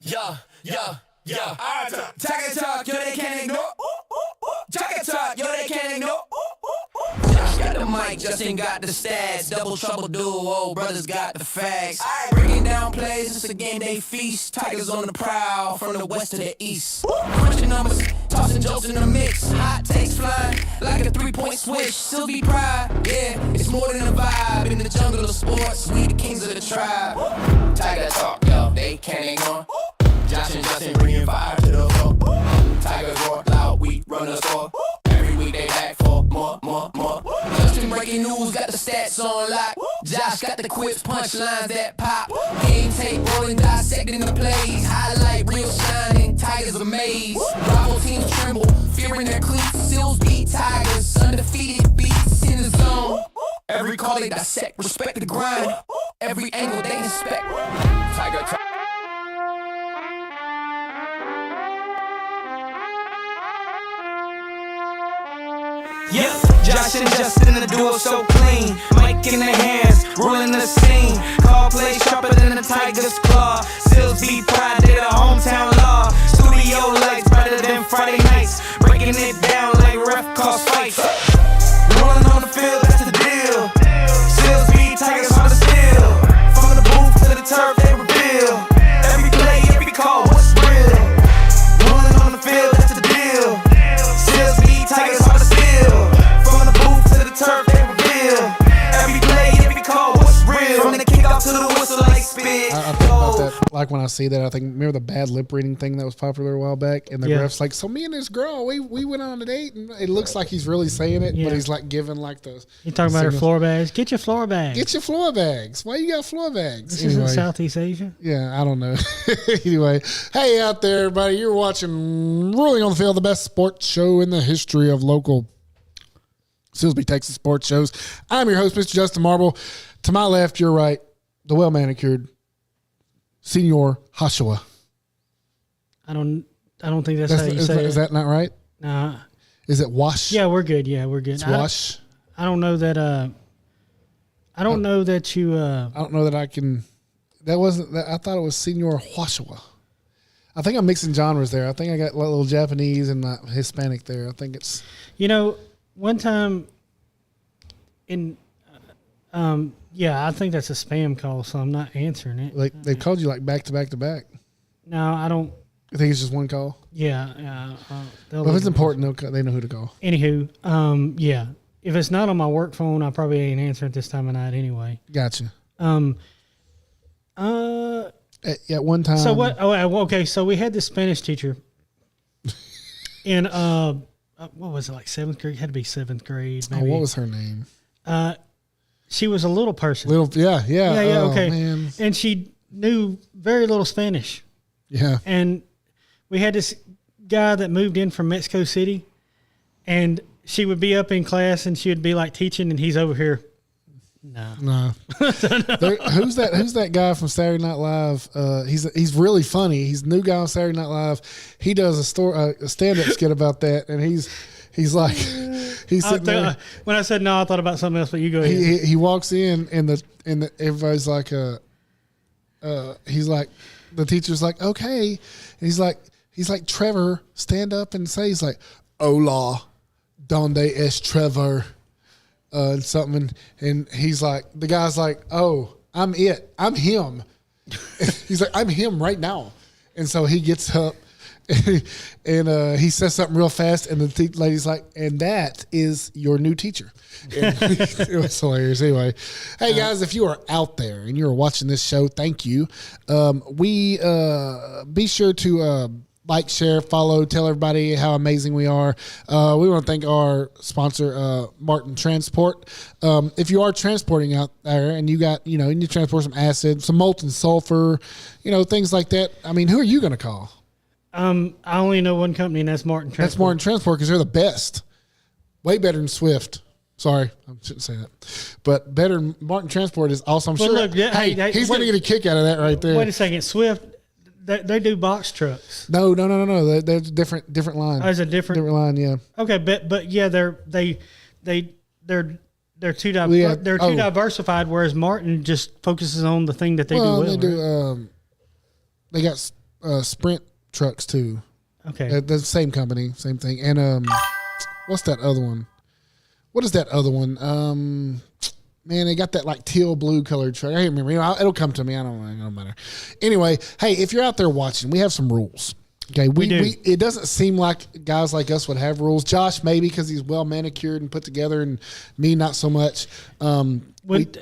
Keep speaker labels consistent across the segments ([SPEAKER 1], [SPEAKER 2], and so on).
[SPEAKER 1] Yeah. Tiger talk, yo, they can't ignore. Tiger talk, yo, they can't ignore. Josh got the mic, Justin got the stats. Double trouble duo, brothers got the facts. Breaking down plays, it's a game they feast. Tigers on the prowl, from the west to the east. Crunching numbers, tossing jokes in the mix. Hot takes flying, like a 3-point switch. Sylvie Pride, yeah, it's more than a vibe. In the jungle of sports, we the kings of the tribe. Tiger talk, yo, they can't ignore. Josh and Justin bringing fire to the floor. Tigers roar loud, we run the score. Every week they back for more. Justin breaking news, got the stats on lock. Josh got the quips, punchlines that pop. Game tape rolling, dissecting the plays. Highlight real shining, Tigers amazed. Rival teams tremble, fearing their cleats. Seals beat Tigers, undefeated beats in the zone. Every call they dissect, respect the grind. Every angle they inspect. Tiger talk.
[SPEAKER 2] Yeah, Josh and Justin, the duo so clean. Mic in their hands, ruling the scene. Call plays sharper than the Tiger's claw. Seals beat Pride, they're the hometown law. Studio lights brighter than Friday nights. Breaking it down like ref calls fights. Rolling on the field, that's the deal. Seals beat Tigers hard to steal. From the booth to the turf, they reveal. Every play, every call, what's real? Rolling on the field, that's the deal. Seals beat Tigers hard to steal. Turf, they reveal. Every play, every call, what's real? From the kickoff to the whistle, like spit.
[SPEAKER 3] I think about that. Like when I see that, I think, remember the bad lip reading thing that was popular a while back? And the ref's like, so me and this girl, we went on a date. And it looks like he's really saying it, but he's like giving like the.
[SPEAKER 4] You talking about her floor bags? Get your floor bags.
[SPEAKER 3] Get your floor bags. Why you got floor bags?
[SPEAKER 4] This isn't Southeast Asia?
[SPEAKER 3] Yeah, I don't know. Anyway, hey out there, everybody. You're watching Ruling on the Field, the best sports show in the history of local Silsbee, Texas sports shows. I'm your host, Mr. Justin Marble. To my left, your right, the well-manicured Senor Joshua.
[SPEAKER 4] I don't think that's how you say it.
[SPEAKER 3] Is that not right?
[SPEAKER 4] Nah.
[SPEAKER 3] Is it wash?
[SPEAKER 4] Yeah, we're good. Yeah, we're good.
[SPEAKER 3] It's wash?
[SPEAKER 4] I don't know that I don't know that you
[SPEAKER 3] I don't know that I can. That wasn't. I thought it was Senor Joshua. I think I'm mixing genres there. I think I got a little Japanese and Hispanic there. I think it's.
[SPEAKER 4] One time in, I think that's a spam call, so I'm not answering it.
[SPEAKER 3] Like they called you like back to back to back.
[SPEAKER 4] No, I don't.
[SPEAKER 3] I think it's just one call.
[SPEAKER 4] Yeah.
[SPEAKER 3] Well, if it's important, they know who to call.
[SPEAKER 4] Anywho, yeah. If it's not on my work phone, I probably ain't answering at this time of night anyway.
[SPEAKER 3] Gotcha. At one time.
[SPEAKER 4] So what? Oh, okay. So we had this Spanish teacher in what was it, like seventh grade? It had to be seventh grade. Maybe.
[SPEAKER 3] Oh, what was her name?
[SPEAKER 4] She was a little person.
[SPEAKER 3] Yeah. Oh,
[SPEAKER 4] Okay.
[SPEAKER 3] Man.
[SPEAKER 4] And she knew very little Spanish.
[SPEAKER 3] Yeah.
[SPEAKER 4] And we had this guy that moved in from Mexico City, and she would be up in class and she would be like teaching, and he's over here. No.
[SPEAKER 3] Who's that guy from Saturday Night Live? He's really funny. He's a new guy on Saturday Night Live. He does a stand-up skit about that, and he's like he's sitting there.
[SPEAKER 4] When I said no, I thought about something else, but you go ahead.
[SPEAKER 3] He walks in and the everybody's like he's like, the teacher's like, okay, and he's like Trevor, stand up and say, he's like, hola, donde es Trevor? Something, and he's like, the guy's like, oh, I'm him. He's like, I'm him right now. And so he gets up and he says something real fast, and the lady's like, and that is your new teacher. And it was hilarious. Anyway, hey guys, if you are out there and you're watching this show, thank you. We be sure to like, share, follow, tell everybody how amazing we are. We want to thank our sponsor, Martin Transport. If you are transporting out there and you need to transport some acid, some molten sulfur, things like that. I mean, who are you going to call?
[SPEAKER 4] I only know one company, and that's Martin Transport.
[SPEAKER 3] That's Martin Transport, because they're the best. Way better than Swift. Sorry, I shouldn't say that. But better than Martin Transport is awesome. I'm sure.
[SPEAKER 4] Look,
[SPEAKER 3] he's going to get a kick out of that right there.
[SPEAKER 4] Wait a second. Swift, they do box trucks.
[SPEAKER 3] No. They're different line.
[SPEAKER 4] Oh, is it different
[SPEAKER 3] line? Yeah.
[SPEAKER 4] Okay, but yeah, they're too diversified, whereas Martin just focuses on the thing that they do well.
[SPEAKER 3] They do. They got Sprint trucks too.
[SPEAKER 4] Okay.
[SPEAKER 3] The same company, same thing. And what's that other one? What is that other one? Man, they got that like teal blue colored truck. I can't remember. It'll come to me. I don't know. It don't matter. Anyway, hey, if you're out there watching, we have some rules. Okay, we
[SPEAKER 4] do.
[SPEAKER 3] It doesn't seem like guys like us would have rules. Josh maybe because he's well manicured and put together, and me not so much.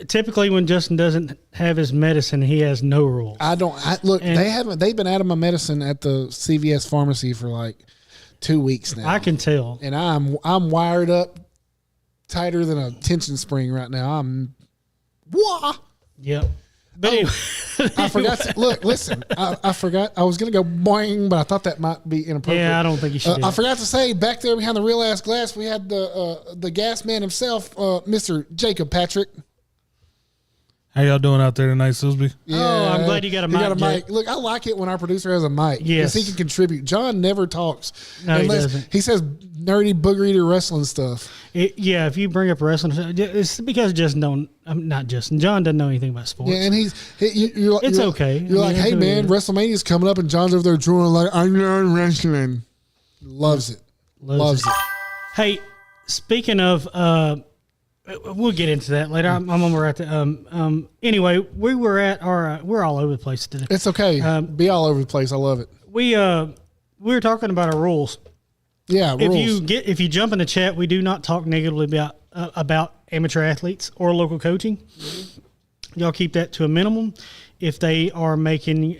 [SPEAKER 4] Typically, when Justin doesn't have his medicine, he has no rules.
[SPEAKER 3] Look. They've been out of my medicine at the CVS pharmacy for like 2 weeks now.
[SPEAKER 4] I can tell.
[SPEAKER 3] And I'm wired up tighter than a tension spring right now. Wah.
[SPEAKER 4] Yep. But anyway,
[SPEAKER 3] I forgot. Listen. I forgot. I was gonna go boing, but I thought that might be inappropriate.
[SPEAKER 4] yeah, I don't think you should.
[SPEAKER 3] I forgot to say back there behind the real ass glass, we had the gas man himself, Mr. Jacob Patrick.
[SPEAKER 5] How y'all doing out there tonight, Silsby?
[SPEAKER 4] Oh, I'm glad you got a mic, Jake.
[SPEAKER 3] Look, I like it when our producer has a mic.
[SPEAKER 4] Yes.
[SPEAKER 3] Because he can contribute. John never talks.
[SPEAKER 4] No, he
[SPEAKER 3] unless
[SPEAKER 4] doesn't.
[SPEAKER 3] he says nerdy booger eater wrestling stuff.
[SPEAKER 4] Yeah, if you bring up wrestling, it's because John doesn't know anything about sports.
[SPEAKER 3] Yeah, and
[SPEAKER 4] It's okay.
[SPEAKER 3] You're like, hey man, WrestleMania's coming up, and John's over there drooling like, I learn wrestling. Loves it. Loves it.
[SPEAKER 4] Hey, speaking of, we'll get into that later. I'm over at the. Anyway, we were at our. We're all over the place today.
[SPEAKER 3] It's okay. Be all over the place. I love it.
[SPEAKER 4] We were talking about our rules.
[SPEAKER 3] Yeah, rules.
[SPEAKER 4] If you jump in the chat, we do not talk negatively about amateur athletes or local coaching. Y'all keep that to a minimum. If they are making,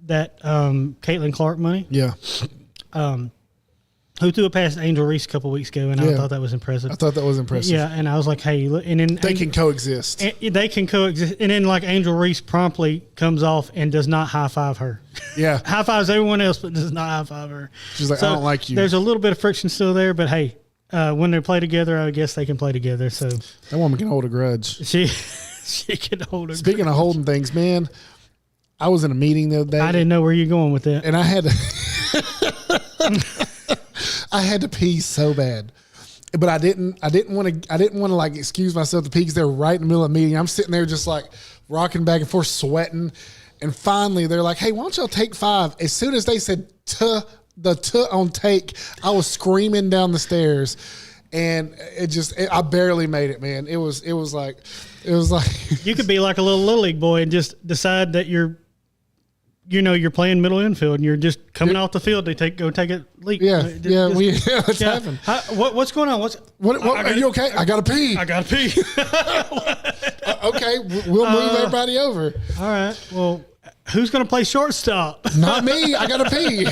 [SPEAKER 4] that Caitlin Clark money,
[SPEAKER 3] Yeah.
[SPEAKER 4] who threw it past Angel Reese a couple weeks ago, and I thought that was impressive.
[SPEAKER 3] I thought that was impressive.
[SPEAKER 4] Yeah, and I was like, hey, look, and then
[SPEAKER 3] They can coexist.
[SPEAKER 4] they can coexist, and then like Angel Reese promptly comes off and does not high five her.
[SPEAKER 3] Yeah.
[SPEAKER 4] High fives everyone else, but does not high five her.
[SPEAKER 3] She's like, I don't like you.
[SPEAKER 4] There's a little bit of friction still there, but hey, when they play together, I guess they can play together. So
[SPEAKER 3] That woman can hold a grudge.
[SPEAKER 4] she can hold her.
[SPEAKER 3] Speaking of holding things, man, I was in a meeting the other day.
[SPEAKER 4] I didn't know where you're going with that.
[SPEAKER 3] And I had to I had to pee so bad. But I didn't want to like excuse myself to pee because they were right in the middle of the meeting. I'm sitting there just like rocking back and forth, sweating. And finally they're like, hey, why don't y'all take 5? As soon as they said the on take, I was screaming down the stairs. And I barely made it, man. It was like
[SPEAKER 4] You could be like a little league boy and just decide that you're playing middle infield and you're just coming off the field to go take a leak.
[SPEAKER 3] What's happened?
[SPEAKER 4] What's going on?
[SPEAKER 3] What are you okay? I gotta pee.
[SPEAKER 4] I gotta pee.
[SPEAKER 3] Okay, we'll move everybody over.
[SPEAKER 4] All right. Well, who's gonna play shortstop?
[SPEAKER 3] Not me. I gotta pee.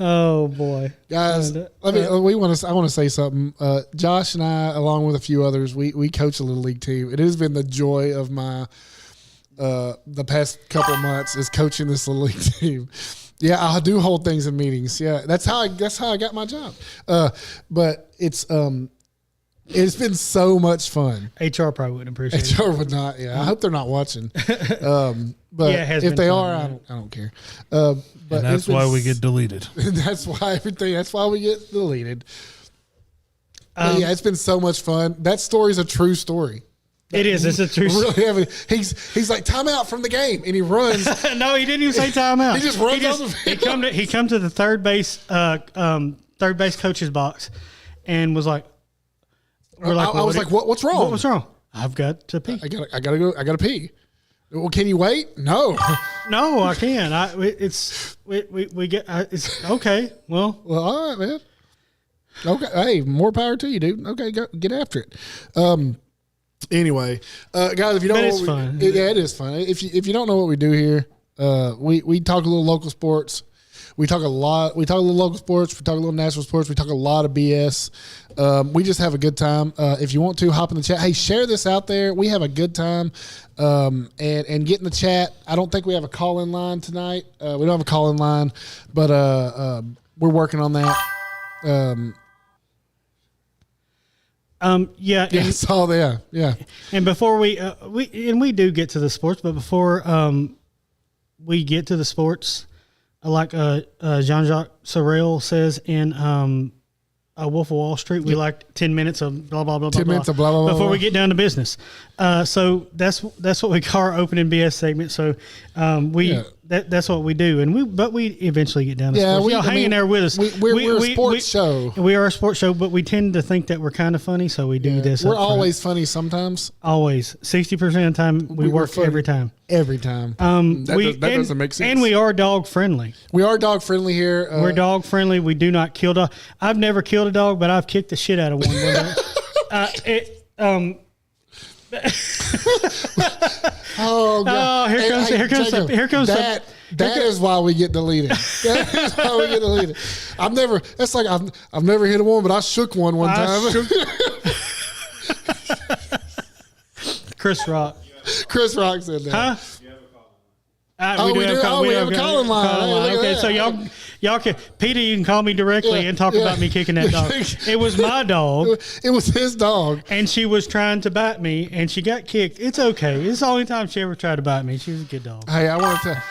[SPEAKER 4] Oh boy,
[SPEAKER 3] guys! I want to say something. Josh and I, along with a few others, we coach a little league team. It has been the joy of my the past couple of months is coaching this little league team. Yeah, I do hold things in meetings. Yeah, that's how I got my job. But it's been so much fun.
[SPEAKER 4] HR probably wouldn't appreciate it.
[SPEAKER 3] HR would not. Yeah, I hope they're not watching. But
[SPEAKER 4] Yeah, it has
[SPEAKER 3] if
[SPEAKER 4] been
[SPEAKER 3] they
[SPEAKER 4] fun,
[SPEAKER 3] are,
[SPEAKER 4] right?
[SPEAKER 3] I don't care. But
[SPEAKER 5] And that's why we get deleted.
[SPEAKER 3] That's why we get deleted. But yeah, it's been so much fun. That story's a true story.
[SPEAKER 4] It is. It's a true story.
[SPEAKER 3] Really heavy. He's like timeout from the game, and he runs.
[SPEAKER 4] No, he didn't even say timeout.
[SPEAKER 3] He just runs on the field.
[SPEAKER 4] He come to the third base coach's box, and was like,
[SPEAKER 3] I was like, what's wrong?
[SPEAKER 4] What's wrong? I've got to pee.
[SPEAKER 3] I gotta go. I gotta pee. Well, can you wait? No.
[SPEAKER 4] No, I can't. It's okay. Well,
[SPEAKER 3] All right, man. Okay. Hey, more power to you, dude. Okay, go get after it. Anyway, guys, if you don't,
[SPEAKER 4] But
[SPEAKER 3] know
[SPEAKER 4] it's fun.
[SPEAKER 3] It is fun. If you don't know what we do here, we talk a little local sports. We talk a little local sports. We talk a little national sports. We talk a lot of BS. We just have a good time. If you want to, hop in the chat. Hey, share this out there. We have a good time. And get in the chat. I don't think we have a call-in line tonight. We don't have a call-in line, but we're working on that.
[SPEAKER 4] yeah.
[SPEAKER 3] Yeah, I saw that. Yeah.
[SPEAKER 4] And before we do get to the sports, but before we get to the sports, like Jean-Jacques Sorel says in Wolf of Wall Street. We like 10 minutes of blah blah blah.
[SPEAKER 3] 10 minutes of blah, blah, blah,
[SPEAKER 4] before
[SPEAKER 3] blah.
[SPEAKER 4] we get down to business. So that's what we call our opening BS segment. So that's what we do, but we eventually get down to sports. Y'all hanging there with us.
[SPEAKER 3] We're a sports show.
[SPEAKER 4] We are a sports show, but we tend to think that we're kind of funny, so we do this.
[SPEAKER 3] We're
[SPEAKER 4] up front.
[SPEAKER 3] always funny sometimes.
[SPEAKER 4] Always 60% of the time we work
[SPEAKER 3] funny.
[SPEAKER 4] every time.
[SPEAKER 3] Every time.
[SPEAKER 6] That doesn't make sense.
[SPEAKER 4] And we are dog friendly.
[SPEAKER 3] We are dog friendly here.
[SPEAKER 4] We're dog friendly. We do not kill dog. I've never killed a dog, but I've kicked the shit out of one. Here comes
[SPEAKER 3] that. That is why we get deleted. That is why we get deleted. I've never hit a woman, but I shook one time.
[SPEAKER 4] Chris Rock.
[SPEAKER 3] Chris Rock said that.
[SPEAKER 4] Huh?
[SPEAKER 3] We have a calling line. Hey, look
[SPEAKER 4] okay,
[SPEAKER 3] at
[SPEAKER 4] so
[SPEAKER 3] that.
[SPEAKER 4] y'all can Peter. You can call me directly and talk about me kicking that dog. It was my dog,
[SPEAKER 3] It was his dog.
[SPEAKER 4] and she was trying to bite me, and she got kicked. It's okay. It's the only time she ever tried to bite me. She was a good dog.
[SPEAKER 3] Hey, I want to.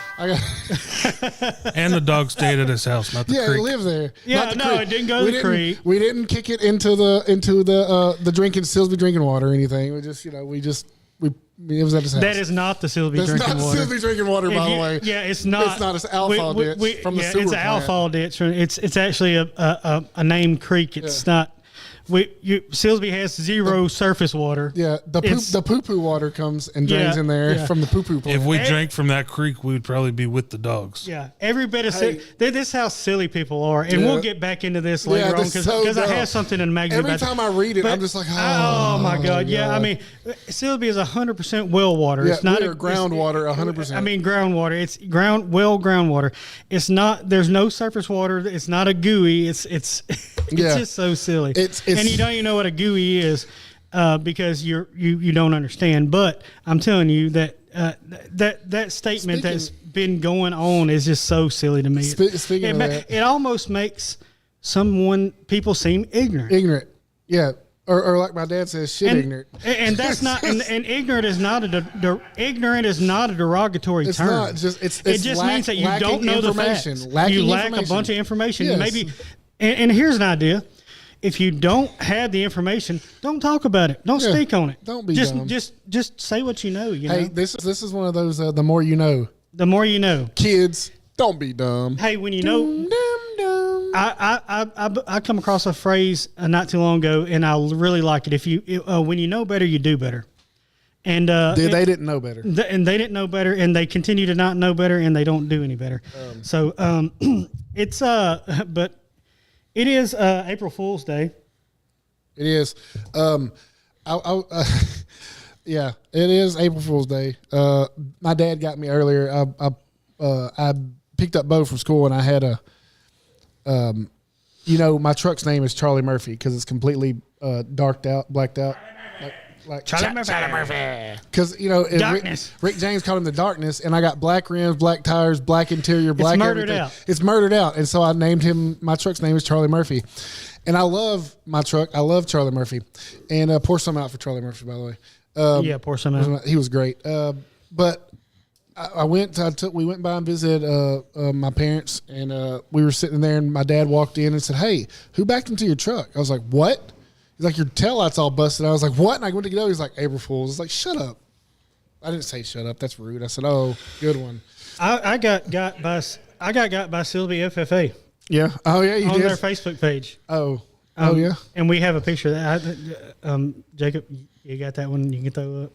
[SPEAKER 5] And the dog stayed at his house, not the
[SPEAKER 3] Yeah,
[SPEAKER 5] creek.
[SPEAKER 3] it lived there.
[SPEAKER 4] Yeah,
[SPEAKER 3] Not the
[SPEAKER 4] no,
[SPEAKER 3] creek.
[SPEAKER 4] it didn't go to the creek.
[SPEAKER 3] We didn't kick it into the drinking Silsby drinking water or anything. We just it was at his house.
[SPEAKER 4] That is not the Silby
[SPEAKER 3] That's
[SPEAKER 4] drinking
[SPEAKER 3] not
[SPEAKER 4] water.
[SPEAKER 3] Silsby drinking water, by the way.
[SPEAKER 4] Yeah, it's not.
[SPEAKER 3] It's not. It's Alfall ditch from the sewer
[SPEAKER 4] It's an
[SPEAKER 3] plant.
[SPEAKER 4] Alfall ditch. It's actually a named creek. It's not. Silsby has zero surface water.
[SPEAKER 3] Yeah, the poo poo water comes and drains in there from the poo poo plant.
[SPEAKER 5] If we drank from that creek, we would probably be with the dogs.
[SPEAKER 4] Yeah, every bit of
[SPEAKER 3] Hey.
[SPEAKER 4] this is how silly people are, and
[SPEAKER 3] Yeah.
[SPEAKER 4] we'll get back into this later on
[SPEAKER 3] that's
[SPEAKER 4] because
[SPEAKER 3] so
[SPEAKER 4] I
[SPEAKER 3] dumb.
[SPEAKER 4] have something in the magazine.
[SPEAKER 3] Every
[SPEAKER 4] about
[SPEAKER 3] time
[SPEAKER 4] that.
[SPEAKER 3] I read it,
[SPEAKER 4] But-
[SPEAKER 3] I'm just like,
[SPEAKER 4] oh my god, yeah. I mean, Silsby is 100% well water.
[SPEAKER 3] Yeah,
[SPEAKER 4] It's not
[SPEAKER 3] we're groundwater, 100%.
[SPEAKER 4] I mean, groundwater. It's groundwater. It's not. There's no surface water. It's not a gooey. It's
[SPEAKER 3] Yeah.
[SPEAKER 4] just so silly.
[SPEAKER 3] It's-
[SPEAKER 4] and you don't even know what a gooey is because you don't understand. But I'm telling you that that statement that's been going on is just so silly to me.
[SPEAKER 3] Speaking of that.
[SPEAKER 4] It almost makes people seem ignorant.
[SPEAKER 3] Ignorant. Yeah. Or like my dad says, shit ignorant.
[SPEAKER 4] And that's not. And ignorant is not ignorant is not a derogatory
[SPEAKER 3] It's
[SPEAKER 4] term.
[SPEAKER 3] not. It
[SPEAKER 4] just means that you don't know the facts.
[SPEAKER 3] Lacking
[SPEAKER 4] You lack
[SPEAKER 3] information.
[SPEAKER 4] a bunch of information.
[SPEAKER 3] Yes.
[SPEAKER 4] Maybe. And here's an idea. If you don't have the information, don't talk about it. Don't speak on it.
[SPEAKER 3] Don't be
[SPEAKER 4] just
[SPEAKER 3] dumb.
[SPEAKER 4] just say what you know. You
[SPEAKER 3] Hey,
[SPEAKER 4] know.
[SPEAKER 3] this is one of those. The more you know,
[SPEAKER 4] The more you know.
[SPEAKER 3] kids, don't be dumb.
[SPEAKER 4] Hey, when you know,
[SPEAKER 3] Dumb.
[SPEAKER 4] I come across a phrase not too long ago, and I really like it. When you know better, you do better. And
[SPEAKER 3] They didn't know better.
[SPEAKER 4] and they didn't know better, and they continue to not know better, and they don't do any better. It's but it is April Fool's Day.
[SPEAKER 3] It is. Yeah, it is April Fool's Day. My dad got me earlier. I picked up Bo from school, and I had my truck's name is Charlie Murphy because it's completely blacked out. Like
[SPEAKER 4] Charlie Murphy.
[SPEAKER 3] Because
[SPEAKER 4] Darkness.
[SPEAKER 3] Rick James called him the Darkness, and I got black rims, black tires, black interior, black
[SPEAKER 4] murdered
[SPEAKER 3] everything.
[SPEAKER 4] out.
[SPEAKER 3] It's murdered out, and so I named him. My truck's name is Charlie Murphy, and I love my truck. I love Charlie Murphy, and pour some out for Charlie Murphy, by the way.
[SPEAKER 4] Yeah, pour some out.
[SPEAKER 3] He was great. But we went by and visited my parents, and we were sitting there, and my dad walked in and said, "Hey, who backed into your truck?" I was like, "What?" He's like, "Your taillight's all busted." I was like, "What?" And I went to get over. He's like, "April Fool's." I was like, "Shut up." I didn't say shut up. That's rude. I said, "Oh, good one."
[SPEAKER 4] I got got by Sylvie FFA
[SPEAKER 3] Yeah. Oh yeah, you
[SPEAKER 4] on
[SPEAKER 3] did.
[SPEAKER 4] their Facebook page.
[SPEAKER 3] Oh yeah.
[SPEAKER 4] And we have a picture of that. Jacob, you got that one? You can throw up.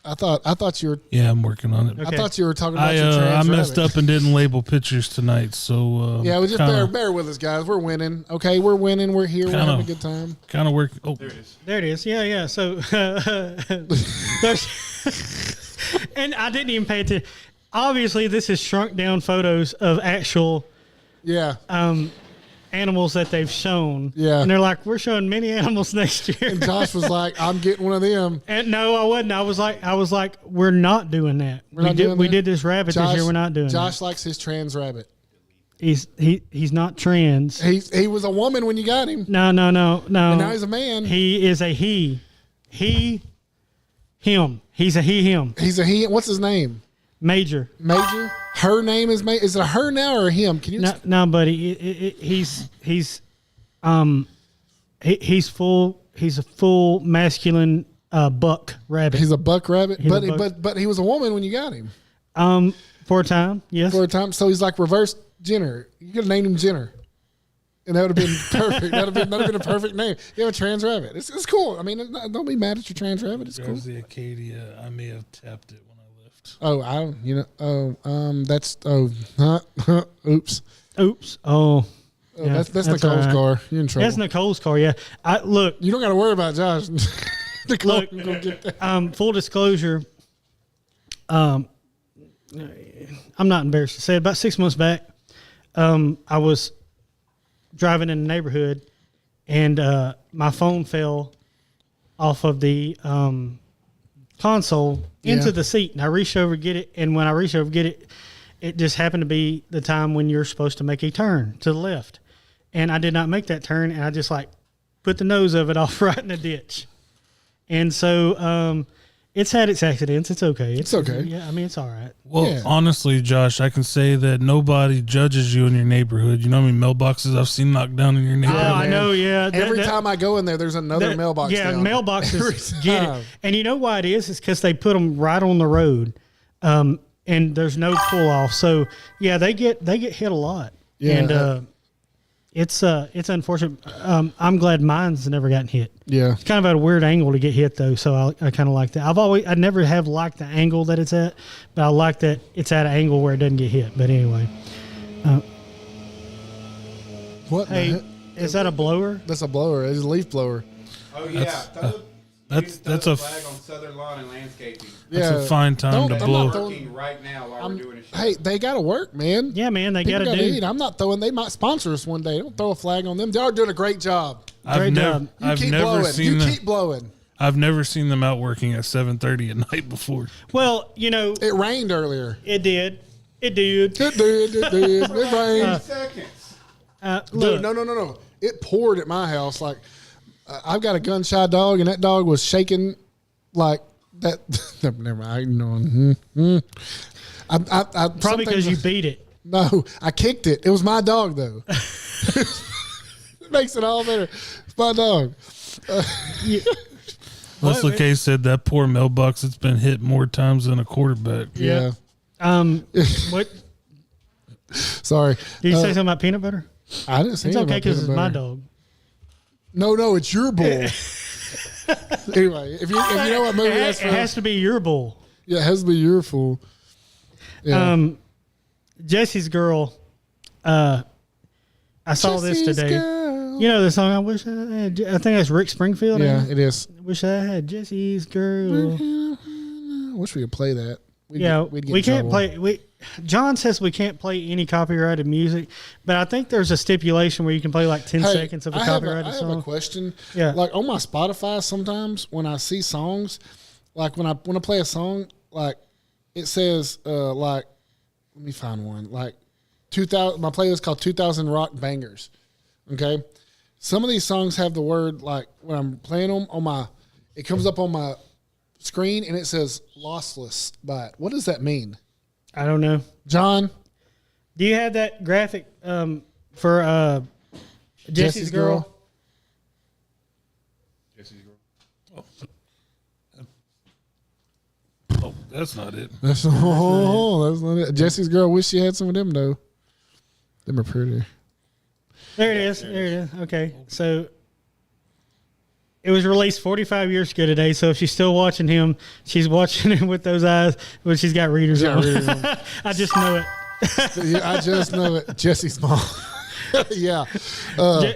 [SPEAKER 3] I thought you were.
[SPEAKER 5] Yeah, I'm working on it.
[SPEAKER 3] I
[SPEAKER 4] Okay.
[SPEAKER 3] thought you were talking about your
[SPEAKER 5] I
[SPEAKER 3] trans
[SPEAKER 5] messed
[SPEAKER 3] rabbit.
[SPEAKER 5] up and didn't label pictures tonight, so
[SPEAKER 3] Yeah, we just bear with us, guys. We're winning. Okay, we're winning. We're here. We're having a good time.
[SPEAKER 5] kind of work. Oh, there it is.
[SPEAKER 4] There it is. Yeah. So, and I didn't even pay attention. Obviously, this is shrunk down photos of actual
[SPEAKER 3] Yeah.
[SPEAKER 4] animals that they've shown.
[SPEAKER 3] Yeah.
[SPEAKER 4] And they're like, we're showing many animals next year.
[SPEAKER 3] And Josh was like, "I'm getting one of them."
[SPEAKER 4] And no, I wasn't. I was like, we're not doing that. We did this rabbit this year. We're not doing
[SPEAKER 3] Josh likes his trans rabbit.
[SPEAKER 4] that. He's not trans.
[SPEAKER 3] He was a woman when you got him,
[SPEAKER 4] No.
[SPEAKER 3] and now he's a man.
[SPEAKER 4] He is a he. Him. He's a him.
[SPEAKER 3] He's a he. What's his name?
[SPEAKER 4] Major.
[SPEAKER 3] Major. Her name is Major. Is it a her now or a him? Can you?
[SPEAKER 4] No, buddy. He's He's full. He's a full masculine buck rabbit.
[SPEAKER 3] He's a buck rabbit,
[SPEAKER 4] He's a buck.
[SPEAKER 3] but he was a woman when you got him
[SPEAKER 4] For a time, yes.
[SPEAKER 3] for a time. So he's like reverse Jenner. You could have named him Jenner, and that would have been perfect. That'd have been a perfect name. You have a trans rabbit. It's cool. I mean, don't be mad at your trans rabbit. It's cool.
[SPEAKER 5] There's the Acadia. I may have tapped it when I left.
[SPEAKER 3] Oh, I don't. Oops.
[SPEAKER 4] Oops. Oh.
[SPEAKER 3] Oh,
[SPEAKER 4] Yeah,
[SPEAKER 3] that's
[SPEAKER 4] that's
[SPEAKER 3] Nicole's
[SPEAKER 4] all
[SPEAKER 3] car. You're in trouble.
[SPEAKER 4] That's Nicole's car. Yeah. Look.
[SPEAKER 3] You don't got to worry about Josh. Nicole
[SPEAKER 4] Look.
[SPEAKER 3] can go get that.
[SPEAKER 4] Full disclosure. I'm not embarrassed to say it. About 6 months back, I was driving in the neighborhood, and my phone fell off of the console into the seat, and I reached over to get it. And when I reached over to get it, it just happened to be the time when you're supposed to make a turn to the left, and I did not make that turn, and I just like put the nose of it off right in the ditch. And so it's had its accidents. It's okay.
[SPEAKER 3] It's okay.
[SPEAKER 4] Yeah, I mean, it's all right.
[SPEAKER 5] Well,
[SPEAKER 3] Yeah.
[SPEAKER 5] honestly, Josh, I can say that nobody judges you in your neighborhood. You know how many mailboxes I've seen knocked down in your
[SPEAKER 4] Oh,
[SPEAKER 5] neighborhood?
[SPEAKER 4] I know, yeah.
[SPEAKER 3] Every time I go in there, there's another mailbox.
[SPEAKER 4] Yeah,
[SPEAKER 3] down.
[SPEAKER 4] mailboxes get
[SPEAKER 3] time.
[SPEAKER 4] it. And you know why it is? It's because they put them right on the road, and there's no pull off. So yeah, they get hit a lot.
[SPEAKER 3] Yeah.
[SPEAKER 4] And it's unfortunate. I'm glad mine's never gotten hit.
[SPEAKER 3] Yeah.
[SPEAKER 4] It's kind of at a weird angle to get hit though, so I kind of like that. I never have liked the angle that it's at, but I like that it's at an angle where it doesn't get hit. But anyway,
[SPEAKER 3] What? the
[SPEAKER 4] hey,
[SPEAKER 3] heck?
[SPEAKER 4] is that a blower?
[SPEAKER 3] That's a blower. It's a leaf blower.
[SPEAKER 7] Oh yeah,
[SPEAKER 5] that's a
[SPEAKER 7] flag on Southern Lawn and Landscaping.
[SPEAKER 5] That's a fine time to
[SPEAKER 3] I'm
[SPEAKER 5] blow.
[SPEAKER 3] not throwing-
[SPEAKER 7] Working right now while we're doing a show.
[SPEAKER 3] Hey, they got to work, man.
[SPEAKER 4] Yeah, man, they
[SPEAKER 3] People
[SPEAKER 4] got to
[SPEAKER 3] gotta
[SPEAKER 4] do.
[SPEAKER 3] eat. I'm not throwing. They might sponsor us one day. Don't throw a flag on them. They are doing a great job.
[SPEAKER 4] Great job.
[SPEAKER 3] You
[SPEAKER 5] I've
[SPEAKER 3] keep
[SPEAKER 5] never
[SPEAKER 3] blowing.
[SPEAKER 5] seen
[SPEAKER 3] You
[SPEAKER 5] them.
[SPEAKER 3] keep blowing.
[SPEAKER 5] I've never seen them out working at 7:30 at night before.
[SPEAKER 4] Well, you know,
[SPEAKER 3] It rained earlier.
[SPEAKER 4] it did. It did.
[SPEAKER 3] It did. It did. It rained.
[SPEAKER 7] Seconds.
[SPEAKER 4] Look,
[SPEAKER 3] Dude, no. It poured at my house. Like I've got a gun shy dog, and that dog was shaking like that. Never mind. I
[SPEAKER 4] probably because you beat it.
[SPEAKER 3] No, I kicked it. It was my dog though. It makes it all better. It's my dog.
[SPEAKER 5] Leslie K said that poor mailbox, it's been hit more times than a quarterback.
[SPEAKER 3] Yeah.
[SPEAKER 4] What
[SPEAKER 3] Sorry.
[SPEAKER 4] did you say something about peanut butter?
[SPEAKER 3] I didn't say
[SPEAKER 4] It's
[SPEAKER 3] anything
[SPEAKER 4] okay
[SPEAKER 3] about
[SPEAKER 4] because it's
[SPEAKER 3] peanut
[SPEAKER 4] my
[SPEAKER 3] butter.
[SPEAKER 4] dog.
[SPEAKER 3] No, it's your bull. Anyway, if you know what movie that's
[SPEAKER 4] It
[SPEAKER 3] from,
[SPEAKER 4] has to be your bull.
[SPEAKER 3] yeah, it has to be your fool. Yeah.
[SPEAKER 4] Jesse's Girl. I saw this
[SPEAKER 3] Jesse's
[SPEAKER 4] today.
[SPEAKER 3] Girl.
[SPEAKER 4] You know the song? I wish I had. I think that's Rick Springfield.
[SPEAKER 3] Yeah, it is.
[SPEAKER 4] Wish I had Jesse's Girl.
[SPEAKER 3] I wish we could play that. We'd
[SPEAKER 4] Yeah,
[SPEAKER 3] we'd get
[SPEAKER 4] we
[SPEAKER 3] in
[SPEAKER 4] can't
[SPEAKER 3] trouble.
[SPEAKER 4] play. John says we can't play any copyrighted music, but I think there's a stipulation where you can play like 10
[SPEAKER 3] Hey,
[SPEAKER 4] seconds of a
[SPEAKER 3] I have
[SPEAKER 4] copyrighted
[SPEAKER 3] I have
[SPEAKER 4] song.
[SPEAKER 3] a question.
[SPEAKER 4] Yeah.
[SPEAKER 3] Like on my Spotify, sometimes when I see songs, like when I play a song, like it says like let me find one. Like 2000 my playlist called 2000 Rock Bangers. Okay? Some of these songs have the word like when I'm playing them on my it comes up on my screen and it says lossless by it. What does that mean?
[SPEAKER 4] I don't know.
[SPEAKER 3] John?
[SPEAKER 4] Do you have that graphic for Jesse's Girl?
[SPEAKER 7] Jesse's Girl.
[SPEAKER 5] Oh, that's not it.
[SPEAKER 3] That's that's not it. Jesse's Girl wish she had some of them though. Them are pretty.
[SPEAKER 4] There it is. There it is. Okay. So it was released 45 years ago today. So if she's still watching him, she's watching him with those eyes, but she's got readers on. I just know it.
[SPEAKER 3] Yeah, I just know it. Jesse's mom. Yeah.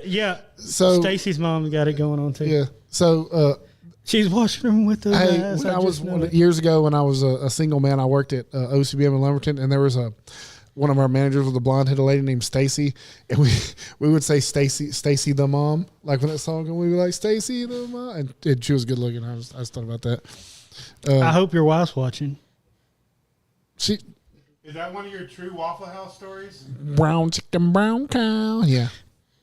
[SPEAKER 4] Yeah.
[SPEAKER 3] So
[SPEAKER 4] Stacy's mom's got it going on too.
[SPEAKER 3] yeah. So
[SPEAKER 4] She's watching him with those
[SPEAKER 3] hey,
[SPEAKER 4] eyes.
[SPEAKER 3] when I was
[SPEAKER 4] just know it.
[SPEAKER 3] years ago when I was a single man, I worked at OCBM in Lumberton, and there was one of our managers was a blonde-headed lady named Stacy, and we would say Stacy the mom, like when that song, and we were like Stacy the mom, and she was good looking. I just thought about that.
[SPEAKER 4] I hope your wife's watching.
[SPEAKER 3] She
[SPEAKER 6] Is that one of your true Waffle House stories?
[SPEAKER 3] brown chicken, brown cow. Yeah.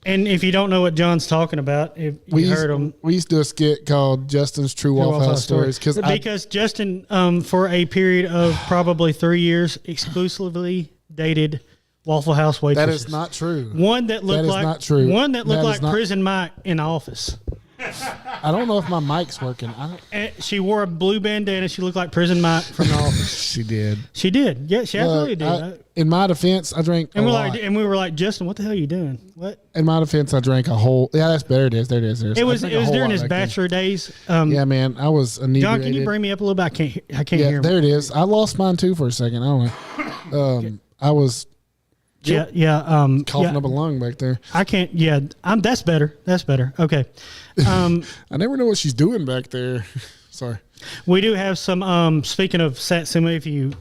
[SPEAKER 4] And if you don't know what John's talking about, if you heard him,
[SPEAKER 3] We used to do a skit called Justin's True Waffle House Stories
[SPEAKER 4] because Justin, for a period of probably 3 years, exclusively dated Waffle House
[SPEAKER 3] That
[SPEAKER 4] waitresses.
[SPEAKER 3] is not true.
[SPEAKER 4] One that looked
[SPEAKER 3] That is
[SPEAKER 4] like
[SPEAKER 3] not true.
[SPEAKER 4] One that looked
[SPEAKER 3] That is
[SPEAKER 4] like
[SPEAKER 3] not-
[SPEAKER 4] Prison Mike in the office.
[SPEAKER 3] I don't know if my mic's working.
[SPEAKER 4] And she wore a blue bandana. She looked like Prison Mike from the office.
[SPEAKER 3] She did.
[SPEAKER 4] She did. Yeah, she absolutely did.
[SPEAKER 3] In my defense, I drank
[SPEAKER 4] and
[SPEAKER 3] a
[SPEAKER 4] we're
[SPEAKER 3] lot.
[SPEAKER 4] like, and we were like, Justin, what the hell are you doing? What?
[SPEAKER 3] In my defense, I drank a whole. Yeah, that's better. There it is.
[SPEAKER 4] It was during his bachelor days.
[SPEAKER 3] Yeah, man, I was inebriated.
[SPEAKER 4] John, can you bring me up a little bit? I can't
[SPEAKER 3] Yeah,
[SPEAKER 4] hear.
[SPEAKER 3] there it is. I lost mine too for a second. I don't know. I was
[SPEAKER 4] coughing
[SPEAKER 3] up a lung back there.
[SPEAKER 4] I can't. Yeah, that's better. That's better. Okay.
[SPEAKER 3] I never know what she's doing back there. Sorry.
[SPEAKER 4] We do have some. Speaking of Satsuma, if you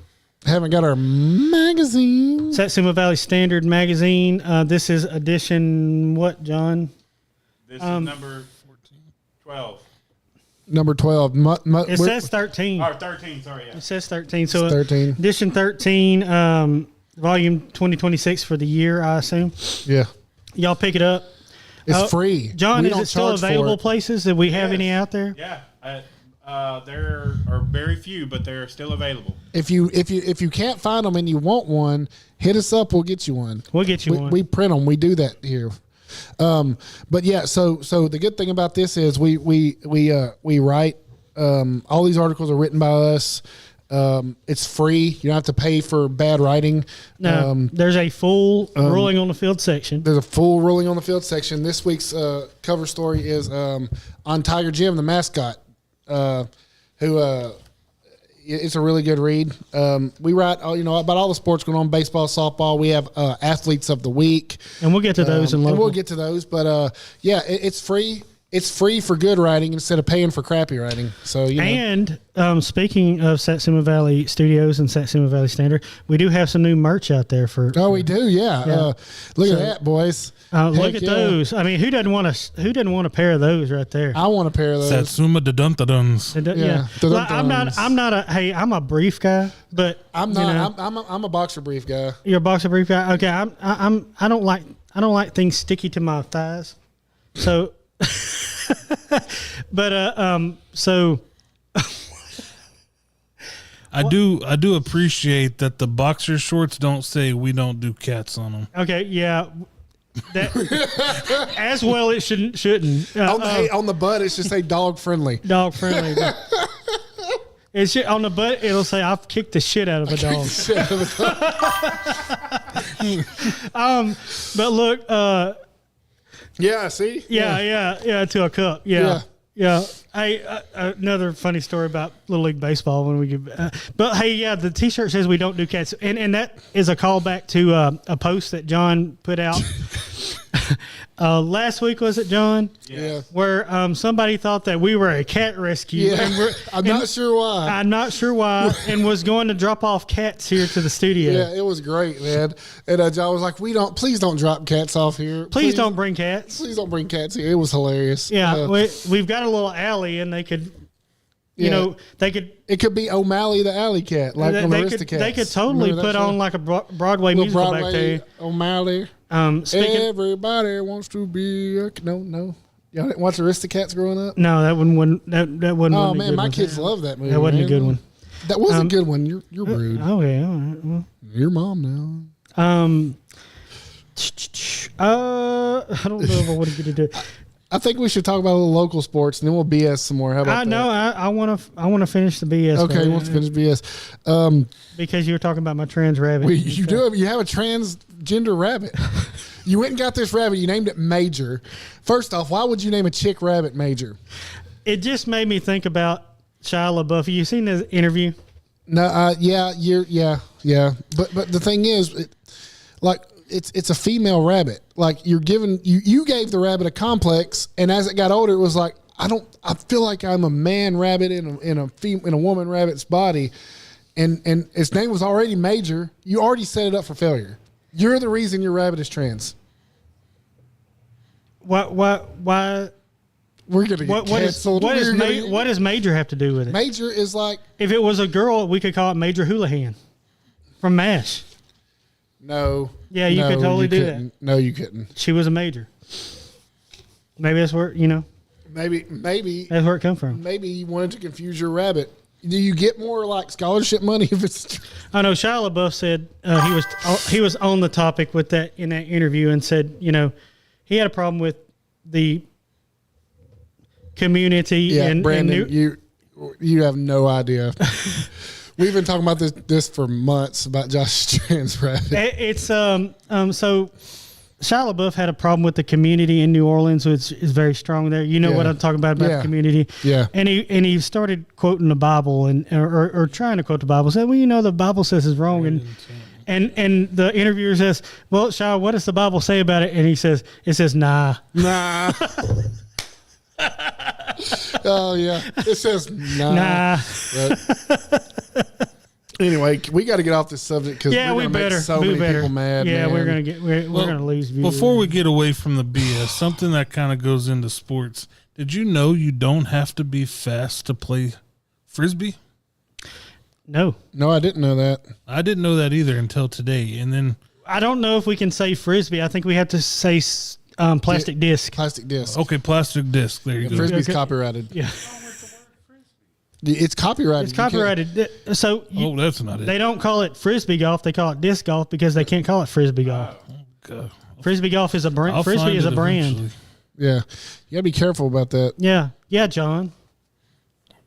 [SPEAKER 3] Haven't got our magazine.
[SPEAKER 4] Satsuma Valley Standard magazine, this is edition what, John?
[SPEAKER 6] This is number 12.
[SPEAKER 3] Number 12.
[SPEAKER 4] It says 13.
[SPEAKER 6] Or 13, sorry, yeah.
[SPEAKER 4] It says 13. So
[SPEAKER 3] 13.
[SPEAKER 4] edition 13, volume 2026 for the year, I assume.
[SPEAKER 3] Yeah.
[SPEAKER 4] Y'all pick it up.
[SPEAKER 3] It's free.
[SPEAKER 4] John,
[SPEAKER 3] We
[SPEAKER 4] is
[SPEAKER 3] don't
[SPEAKER 4] it still
[SPEAKER 3] charge for
[SPEAKER 4] available
[SPEAKER 3] it.
[SPEAKER 4] places? Do we have
[SPEAKER 6] Yes.
[SPEAKER 4] any out there?
[SPEAKER 6] Yeah. There are very few, but they're still available.
[SPEAKER 3] If you can't find them and you want one, hit us up. We'll get you one.
[SPEAKER 4] We'll get you one.
[SPEAKER 3] We print them. We do that here. But yeah, so the good thing about this is we write. All these articles are written by us. It's free. You don't have to pay for bad writing.
[SPEAKER 4] No, there's a full rolling on the field section.
[SPEAKER 3] There's a full rolling on the field section. This week's cover story is on Tiger Jim, the mascot, who it's a really good read. We write, about all the sports going on, baseball, softball. We have athletes of the week,
[SPEAKER 4] And we'll get to those in
[SPEAKER 3] and
[SPEAKER 4] local.
[SPEAKER 3] we'll get to those. But it's free. It's free for good writing instead of paying for crappy writing. So
[SPEAKER 4] And speaking of Satsuma Valley Studios and Satsuma Valley Standard, we do have some new merch out there for.
[SPEAKER 3] Oh, we do, yeah.
[SPEAKER 4] Yeah.
[SPEAKER 3] Look at that, boys.
[SPEAKER 4] Look
[SPEAKER 3] Heck
[SPEAKER 4] at
[SPEAKER 3] yeah.
[SPEAKER 4] those. I mean, who doesn't want a pair of those right there?
[SPEAKER 3] I want a pair of those.
[SPEAKER 5] Satsuma da dun da duns.
[SPEAKER 4] Yeah.
[SPEAKER 3] Yeah.
[SPEAKER 4] Well, I'm a brief guy, but
[SPEAKER 3] I'm not. I'm a boxer brief guy.
[SPEAKER 4] you're a boxer brief guy. Okay. I don't like things sticky to my thighs. So, but so
[SPEAKER 5] I do appreciate that the boxer shorts don't say we don't do cats on them.
[SPEAKER 4] okay, yeah. That as well it shouldn't.
[SPEAKER 3] On the butt, it's just say dog friendly.
[SPEAKER 4] Dog friendly. It's on the butt. It'll say I've kicked the shit out of a dog. But look,
[SPEAKER 3] Yeah, see?
[SPEAKER 4] yeah, to a cup. Yeah. Hey, another funny story about Little League Baseball when we get. But hey, yeah, the T-shirt says we don't do cats, and that is a callback to a post that John put out last week. Was it, John?
[SPEAKER 3] Yeah.
[SPEAKER 4] Where somebody thought that we were a cat rescue.
[SPEAKER 3] Yeah.
[SPEAKER 4] And
[SPEAKER 3] I'm not sure why.
[SPEAKER 4] I'm not sure why, and was going to drop off cats here to the studio.
[SPEAKER 3] Yeah, it was great, man. And John was like, please don't drop cats off here.
[SPEAKER 4] Please don't bring cats.
[SPEAKER 3] Please don't bring cats here. It was hilarious.
[SPEAKER 4] Yeah, we've got a little alley, and they could, they could.
[SPEAKER 3] It could be O'Malley the alley cat, like on
[SPEAKER 4] They
[SPEAKER 3] Aristocats.
[SPEAKER 4] could totally
[SPEAKER 3] Remember that
[SPEAKER 4] put
[SPEAKER 3] show?
[SPEAKER 4] on like a Broadway
[SPEAKER 3] Little
[SPEAKER 4] musical back
[SPEAKER 3] Broadway
[SPEAKER 4] there.
[SPEAKER 3] O'Malley.
[SPEAKER 4] Speaking,
[SPEAKER 3] Everybody wants to be a... No. Y'all didn't watch Aristocats growing up?
[SPEAKER 4] no, that one that wasn't.
[SPEAKER 3] Oh,
[SPEAKER 4] one of the
[SPEAKER 3] man,
[SPEAKER 4] good
[SPEAKER 3] my
[SPEAKER 4] ones.
[SPEAKER 3] kids love that movie.
[SPEAKER 4] That wasn't a
[SPEAKER 3] man.
[SPEAKER 4] good one.
[SPEAKER 3] That was a good one. You're rude.
[SPEAKER 4] Okay, all right. Well,
[SPEAKER 3] Your mom now.
[SPEAKER 4] I don't know if I want to get into it.
[SPEAKER 3] I think we should talk about a little local sports, and then we'll BS some more. How about
[SPEAKER 4] I
[SPEAKER 3] that?
[SPEAKER 4] know. I want to finish the BS.
[SPEAKER 3] Okay,
[SPEAKER 4] man,
[SPEAKER 3] we'll finish BS.
[SPEAKER 4] because you were talking about my trans rabbit.
[SPEAKER 3] You have a transgender rabbit. You went and got this rabbit. You named it Major. First off, why would you name a chick rabbit Major?
[SPEAKER 4] It just made me think about Shia LaBeouf. You seen the interview?
[SPEAKER 3] No, yeah. But the thing is, it's a female rabbit. Like you gave the rabbit a complex, and as it got older, it was like I feel like I'm a man rabbit in a woman rabbit's body, and its name was already Major. You already set it up for failure. You're the reason your rabbit is trans.
[SPEAKER 4] Why?
[SPEAKER 3] We're gonna get canceled.
[SPEAKER 4] What does Major have to do with it?
[SPEAKER 3] Major is like
[SPEAKER 4] If it was a girl, we could call it Major Houlihan from MASH.
[SPEAKER 3] no.
[SPEAKER 4] Yeah, you could totally do that.
[SPEAKER 3] couldn't. No, you couldn't.
[SPEAKER 4] She was a major. Maybe that's where
[SPEAKER 3] Maybe
[SPEAKER 4] that's where it come from.
[SPEAKER 3] maybe you wanted to confuse your rabbit. Do you get more like scholarship money if it's?
[SPEAKER 4] I know Shia LaBeouf said he was on the topic with that in that interview and said, you know, he had a problem with the community.
[SPEAKER 3] Yeah,
[SPEAKER 4] and
[SPEAKER 3] Brandon, you have no idea. We've been talking about this for months about Josh Strand's rabbit.
[SPEAKER 4] It's so Shia LaBeouf had a problem with the community in New Orleans, which is very strong there. You know what I'm talking about
[SPEAKER 3] Yeah.
[SPEAKER 4] the community.
[SPEAKER 3] Yeah.
[SPEAKER 4] And he started quoting the Bible or trying to quote the Bible. Said, well, you know, the Bible says it's wrong. And the interviewer says, well, Shia, what does the Bible say about it? And he says, it says, nah.
[SPEAKER 3] Nah. Oh yeah, it says nah.
[SPEAKER 4] Nah.
[SPEAKER 3] But anyway, we got to get off this subject because
[SPEAKER 4] Yeah,
[SPEAKER 3] we're
[SPEAKER 4] we
[SPEAKER 3] gonna make
[SPEAKER 4] better.
[SPEAKER 3] so
[SPEAKER 4] we
[SPEAKER 3] many
[SPEAKER 4] better.
[SPEAKER 3] people mad.
[SPEAKER 4] Yeah,
[SPEAKER 3] man.
[SPEAKER 4] we're gonna lose viewers.
[SPEAKER 5] Before we get away from the BS, something that kind of goes into sports. Did you know you don't have to be fast to play frisbee?
[SPEAKER 4] No.
[SPEAKER 3] No, I didn't know that.
[SPEAKER 5] I didn't know that either until today. And then
[SPEAKER 4] I don't know if we can say frisbee. I think we have to say plastic disc.
[SPEAKER 3] Plastic disc.
[SPEAKER 5] okay, plastic disc. There you go.
[SPEAKER 3] Frisbee's
[SPEAKER 4] Okay.
[SPEAKER 3] copyrighted.
[SPEAKER 4] Yeah,
[SPEAKER 3] It's copyrighted.
[SPEAKER 4] it's copyrighted. So
[SPEAKER 5] Oh, that's not it.
[SPEAKER 4] they don't call it frisbee golf. They call it disc golf because they can't call it frisbee golf.
[SPEAKER 5] God.
[SPEAKER 4] Frisbee golf is a brand.
[SPEAKER 5] I'll
[SPEAKER 4] Frisbee
[SPEAKER 5] find
[SPEAKER 4] is a
[SPEAKER 5] it
[SPEAKER 4] brand.
[SPEAKER 5] eventually.
[SPEAKER 3] Yeah, you gotta be careful about that.
[SPEAKER 4] Yeah, John.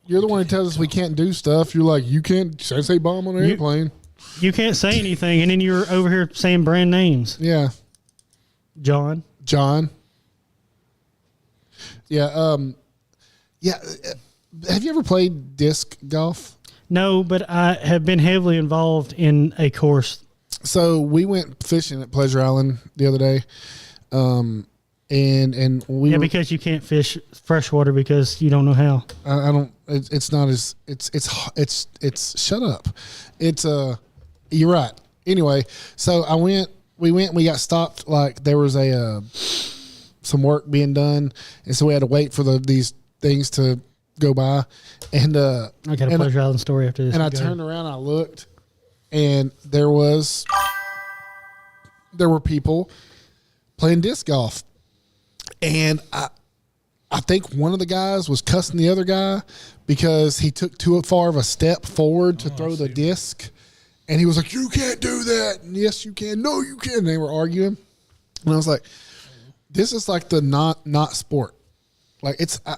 [SPEAKER 3] You're the one who tells us we can't do stuff. You're like, you can't say bomb on an airplane.
[SPEAKER 4] You can't say anything, and then you're over here saying brand names,
[SPEAKER 3] Yeah,
[SPEAKER 4] John.
[SPEAKER 3] John. Yeah. Yeah. Have you ever played disc golf?
[SPEAKER 4] No, but I have been heavily involved in a course.
[SPEAKER 3] So we went fishing at Pleasure Island the other day, and we
[SPEAKER 4] Yeah,
[SPEAKER 3] were,
[SPEAKER 4] because you can't fish freshwater because you don't know how.
[SPEAKER 3] I don't. It's not as it's. Shut up. It's You're right. Anyway, so we got stopped. Like there was some work being done, and so we had to wait for these things to go by, and
[SPEAKER 4] I got a Pleasure Island story after this.
[SPEAKER 3] and I
[SPEAKER 4] Go
[SPEAKER 3] turned around, and I looked, and there were people playing disc golf, and I think one of the guys was cussing the other guy because he took too far of a step forward to throw the disc, and he was like, "You can't do that." And yes, you can. No, you can. And they were arguing, and I was like, "This is like the not sport. Like it's I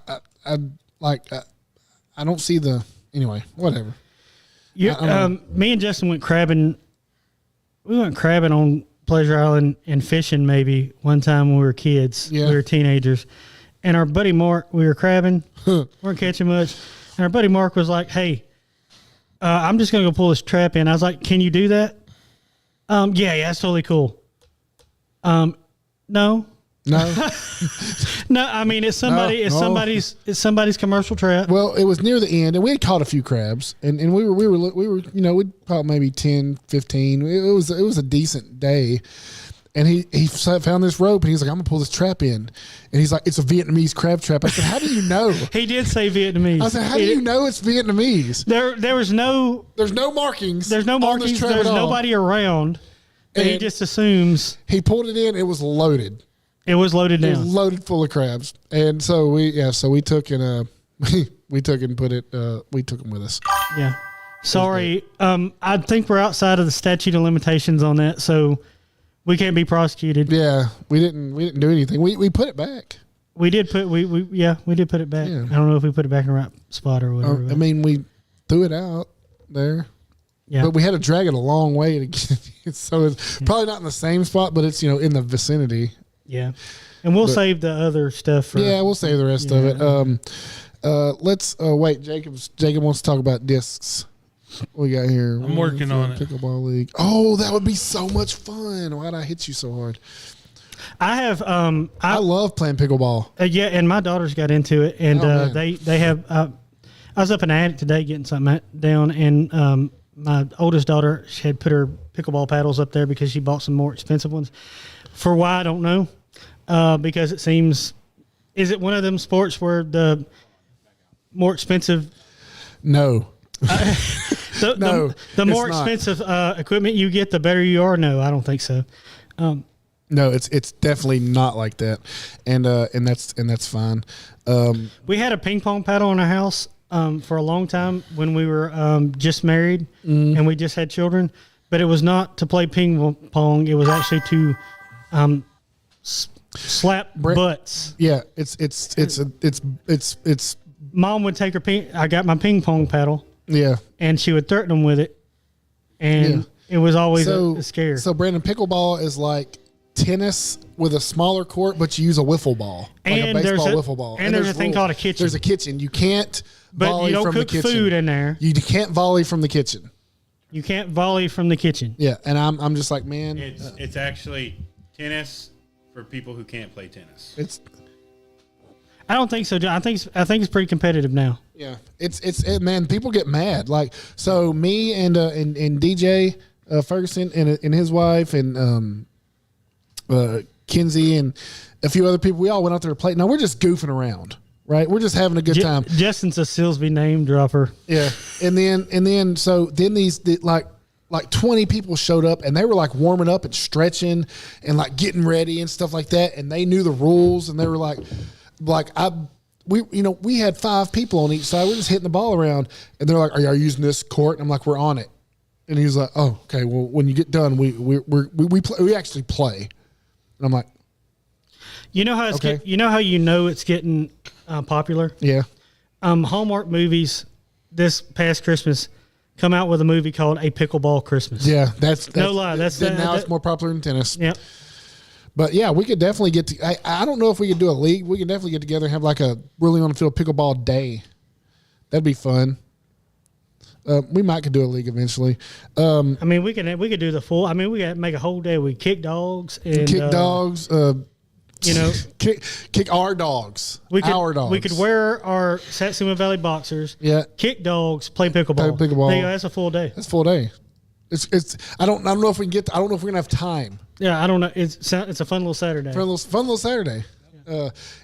[SPEAKER 3] don't see the anyway. Whatever."
[SPEAKER 4] Me and Justin went crabbing. We went crabbing on Pleasure Island and fishing maybe one time when we were kids.
[SPEAKER 3] Yeah.
[SPEAKER 4] We were teenagers. And our buddy Mark, we were crabbing, weren't catching much. And our buddy Mark was like, "Hey, I'm just going to go pull this trap in." I was like, "Can you do that?" Yeah, that's totally cool. No.
[SPEAKER 3] No.
[SPEAKER 4] No, I mean it's somebody.
[SPEAKER 3] No,
[SPEAKER 4] it's
[SPEAKER 3] no.
[SPEAKER 4] somebody's commercial trap.
[SPEAKER 3] Well, it was near the end, and we had caught a few crabs, and we were we'd caught maybe 10, 15. It was a decent day, and he found this rope, and he's like, "I'm gonna pull this trap in," and he's like, "It's a Vietnamese crab trap." I said, "How do you know?"
[SPEAKER 4] He did say Vietnamese.
[SPEAKER 3] I said, "How do you know it's Vietnamese?"
[SPEAKER 4] There was no.
[SPEAKER 3] There's no markings.
[SPEAKER 4] There's no
[SPEAKER 3] on this
[SPEAKER 4] markings.
[SPEAKER 3] trap
[SPEAKER 4] There's
[SPEAKER 3] at all.
[SPEAKER 4] nobody around. And he
[SPEAKER 3] And-
[SPEAKER 4] just assumes
[SPEAKER 3] He pulled it in. It was loaded.
[SPEAKER 4] it was loaded
[SPEAKER 3] It was
[SPEAKER 4] down.
[SPEAKER 3] loaded full of crabs, and so we took and we took and put it. We took them with us.
[SPEAKER 4] Yeah. Sorry. I think we're outside of the statute of limitations on that, so we can't be prosecuted.
[SPEAKER 3] Yeah, we didn't do anything. We put it back.
[SPEAKER 4] We did put we did put it back.
[SPEAKER 3] Yeah.
[SPEAKER 4] I don't know if we put it back in the right spot or whatever.
[SPEAKER 3] I
[SPEAKER 4] but
[SPEAKER 3] mean, we threw it out there,
[SPEAKER 4] yeah.
[SPEAKER 3] but we had to drag it a long way to get it. So it's probably not in the same spot, but it's in the vicinity.
[SPEAKER 4] Yeah. And we'll save the other stuff for
[SPEAKER 3] Yeah, we'll save the rest of it. Let's wait. Jacob wants to talk about discs. What we got here?
[SPEAKER 5] I'm working on it.
[SPEAKER 3] Pickleball league. Oh, that would be so much fun. Why'd I hit you so hard?
[SPEAKER 4] I have
[SPEAKER 3] I love playing pickleball.
[SPEAKER 4] yeah, and my daughters got into it, and
[SPEAKER 3] Oh, man.
[SPEAKER 4] they have. I was up in the attic today getting something down, and my oldest daughter had put her pickleball paddles up there because she bought some more expensive ones. For why I don't know, because it seems, is it one of them sports where the more expensive,
[SPEAKER 3] No.
[SPEAKER 4] the
[SPEAKER 3] No,
[SPEAKER 4] the more
[SPEAKER 3] it's not.
[SPEAKER 4] expensive equipment you get, the better you are? No, I don't think so.
[SPEAKER 3] No, it's definitely not like that, and that's fine.
[SPEAKER 4] We had a ping pong paddle in our house for a long time when we were just married and we just had children, but it was not to play ping pong. It was actually to slap butts.
[SPEAKER 3] Yeah, it's
[SPEAKER 4] Mom would take her I got my ping pong paddle,
[SPEAKER 3] yeah.
[SPEAKER 4] and she would threaten them with it, and it was always a scare.
[SPEAKER 3] So Brandon, pickleball is like tennis with a smaller court, but you use a wiffle ball, like
[SPEAKER 4] And
[SPEAKER 3] a
[SPEAKER 4] there's
[SPEAKER 3] baseball
[SPEAKER 4] a-
[SPEAKER 3] wiffle ball.
[SPEAKER 4] and there's a thing called a kitchen.
[SPEAKER 3] There's a kitchen. You can't
[SPEAKER 4] But
[SPEAKER 3] volley
[SPEAKER 4] you don't
[SPEAKER 3] from
[SPEAKER 4] cook
[SPEAKER 3] the kitchen.
[SPEAKER 4] food in there.
[SPEAKER 3] You can't volley from the kitchen.
[SPEAKER 4] You can't volley from the kitchen.
[SPEAKER 3] Yeah, and I'm just like, man,
[SPEAKER 6] It's actually tennis for people who can't play tennis.
[SPEAKER 3] it's
[SPEAKER 4] I don't think so, John. I think it's pretty competitive now.
[SPEAKER 3] yeah, man. People get mad. Like, so me and DJ Ferguson and his wife and Kinsey and a few other people, we all went out there to play. Now we're just goofing around, right? We're just having a good time.
[SPEAKER 4] Justin's a Silsby name dropper.
[SPEAKER 3] Yeah, and then so then like 20 people showed up and they were like warming up and stretching and like getting ready and stuff like that, and they knew the rules and they were we had 5 people on each side. We're just hitting the ball around and they're like, "Are y'all using this court?" And I'm like, "We're on it." And he was like, "Oh, okay. Well, when you get done, we actually play." And I'm like,
[SPEAKER 4] You know how it's
[SPEAKER 3] Okay.
[SPEAKER 4] it's getting popular.
[SPEAKER 3] "Yeah,
[SPEAKER 4] Hallmark movies this past Christmas come out with a movie called A Pickleball Christmas.
[SPEAKER 3] yeah." That's
[SPEAKER 4] No lie, that's
[SPEAKER 3] now
[SPEAKER 4] that-
[SPEAKER 3] it's more popular than tennis.
[SPEAKER 4] Yep.
[SPEAKER 3] But yeah, we could definitely get to. I don't know if we could do a league. We could definitely get together and have like a really on the field pickleball day. That'd be fun. We might could do a league eventually.
[SPEAKER 4] I mean, we could do the full. I mean, we could make a whole day. We kick dogs and
[SPEAKER 3] Kick dogs.
[SPEAKER 4] You know,
[SPEAKER 3] kick our dogs. Our dogs.
[SPEAKER 4] We could wear our Satsuma Valley boxers.
[SPEAKER 3] Yeah.
[SPEAKER 4] Kick dogs. Play pickleball.
[SPEAKER 3] Play pickleball.
[SPEAKER 4] There you go, that's a full day.
[SPEAKER 3] That's a full day. It's. I don't know if we can get. I don't know if we're gonna have time.
[SPEAKER 4] Yeah, I don't know. It's a fun little Saturday.
[SPEAKER 3] Fun little Saturday.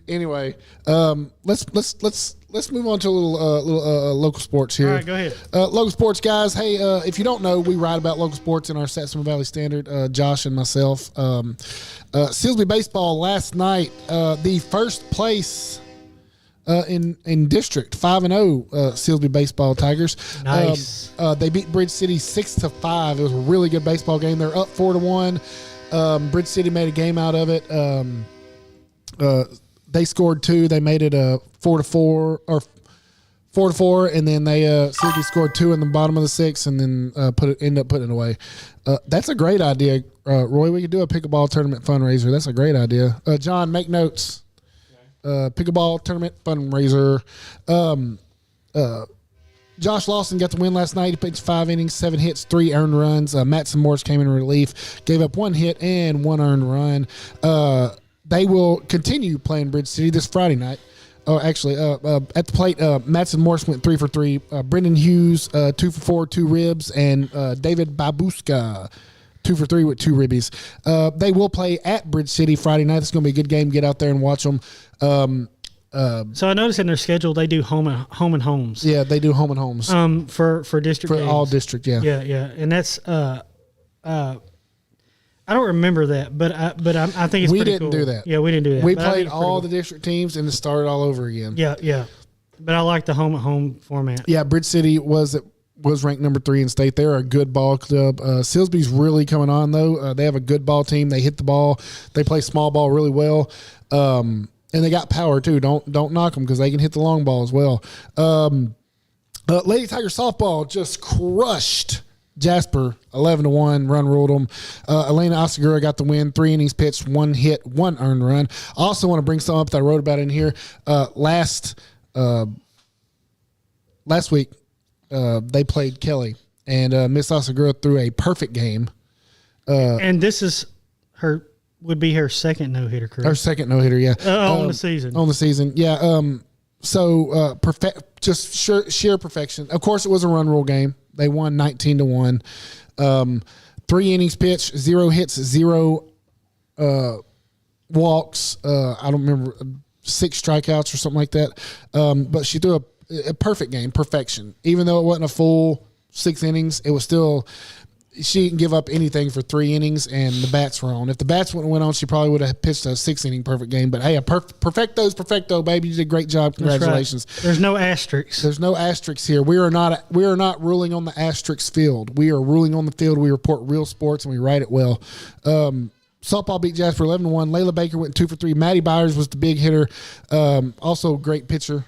[SPEAKER 3] Anyway, let's move on to a little local sports here.
[SPEAKER 4] All right, go ahead.
[SPEAKER 3] Local sports, guys. Hey, if you don't know, we write about local sports in our Satsuma Valley Standard. Josh and myself. Silsby baseball last night. The first place in district 5-0. Silsby baseball Tigers.
[SPEAKER 4] Nice.
[SPEAKER 3] They beat Bridge City 6-5. It was a really good baseball game. They're up 4-1. Bridge City made a game out of it. They scored 2. They made it a 4-4 or 4-4, and then they Silsby scored 2 in the bottom of the 6th, and then ended up putting it away. That's a great idea, Roy. We could do a pickleball tournament fundraiser. That's a great idea. John, make notes. Pickleball tournament fundraiser. Josh Lawson got the win last night. He pitched 5 innings, 7 hits, 3 earned runs. Mattson Morris came in relief, gave up 1 hit and 1 earned run. They will continue playing Bridge City this Friday night. Oh, actually, at the plate, Mattson Morris went 3 for 3. Brendan Hughes, 2 for 4, 2 ribs, and David Babuska, 2 for 3 with 2 ribbies. They will play at Bridge City Friday night. It's going to be a good game. Get out there and watch them.
[SPEAKER 4] So I noticed in their schedule they do home and homes.
[SPEAKER 3] Yeah, they do home and homes
[SPEAKER 4] For district
[SPEAKER 3] for
[SPEAKER 4] games.
[SPEAKER 3] all district. Yeah.
[SPEAKER 4] Yeah, and that's I don't remember that, but I think it's
[SPEAKER 3] We
[SPEAKER 4] pretty
[SPEAKER 3] didn't
[SPEAKER 4] cool.
[SPEAKER 3] do that.
[SPEAKER 4] Yeah, we didn't do that.
[SPEAKER 3] We
[SPEAKER 4] but I think
[SPEAKER 3] played
[SPEAKER 4] it's pretty
[SPEAKER 3] all
[SPEAKER 4] cool.
[SPEAKER 3] the district teams and it started all over again.
[SPEAKER 4] Yeah, but I like the home format.
[SPEAKER 3] Yeah, Bridge City was ranked number 3 in state. They're a good ball club. Silsby's really coming on though. They have a good ball team. They hit the ball. They play small ball really well. And they got power too. Don't knock them because they can hit the long ball as well. Lady Tiger softball just crushed Jasper 11-1. Run ruled them. Elena Asagura got the win. 3 innings pitched, 1 hit, 1 earned run. I also want to bring something up that I wrote about in here. Last week, they played Kelly, and Miss Asagura threw a perfect game.
[SPEAKER 4] And this is would be her second no hitter, correct?
[SPEAKER 3] Her second no hitter, yeah,
[SPEAKER 4] on the season.
[SPEAKER 3] On the season, yeah. So just sheer perfection. Of course, it was a run rule game. They won 19-1. 3 innings pitched, 0 hits, 0 walks. I don't remember, 6 strikeouts or something like that. But she threw a perfect game, perfection. Even though it wasn't a full 6 innings, it was still she didn't give up anything for 3 innings, and the bats were on. If the bats wouldn't have went on, she probably would have pitched a 6-inning perfect game. But hey, perfecto's perfecto, baby. You did a great job. Congratulations.
[SPEAKER 4] Right. There's no asterisks.
[SPEAKER 3] There's no asterisks here. We are not ruling on the asterisk field. We are ruling on the field. We report real sports and we write it well. Softball beat Jasper 11-1. Layla Baker went 2 for 3. Maddie Byers was the big hitter. Also great pitcher.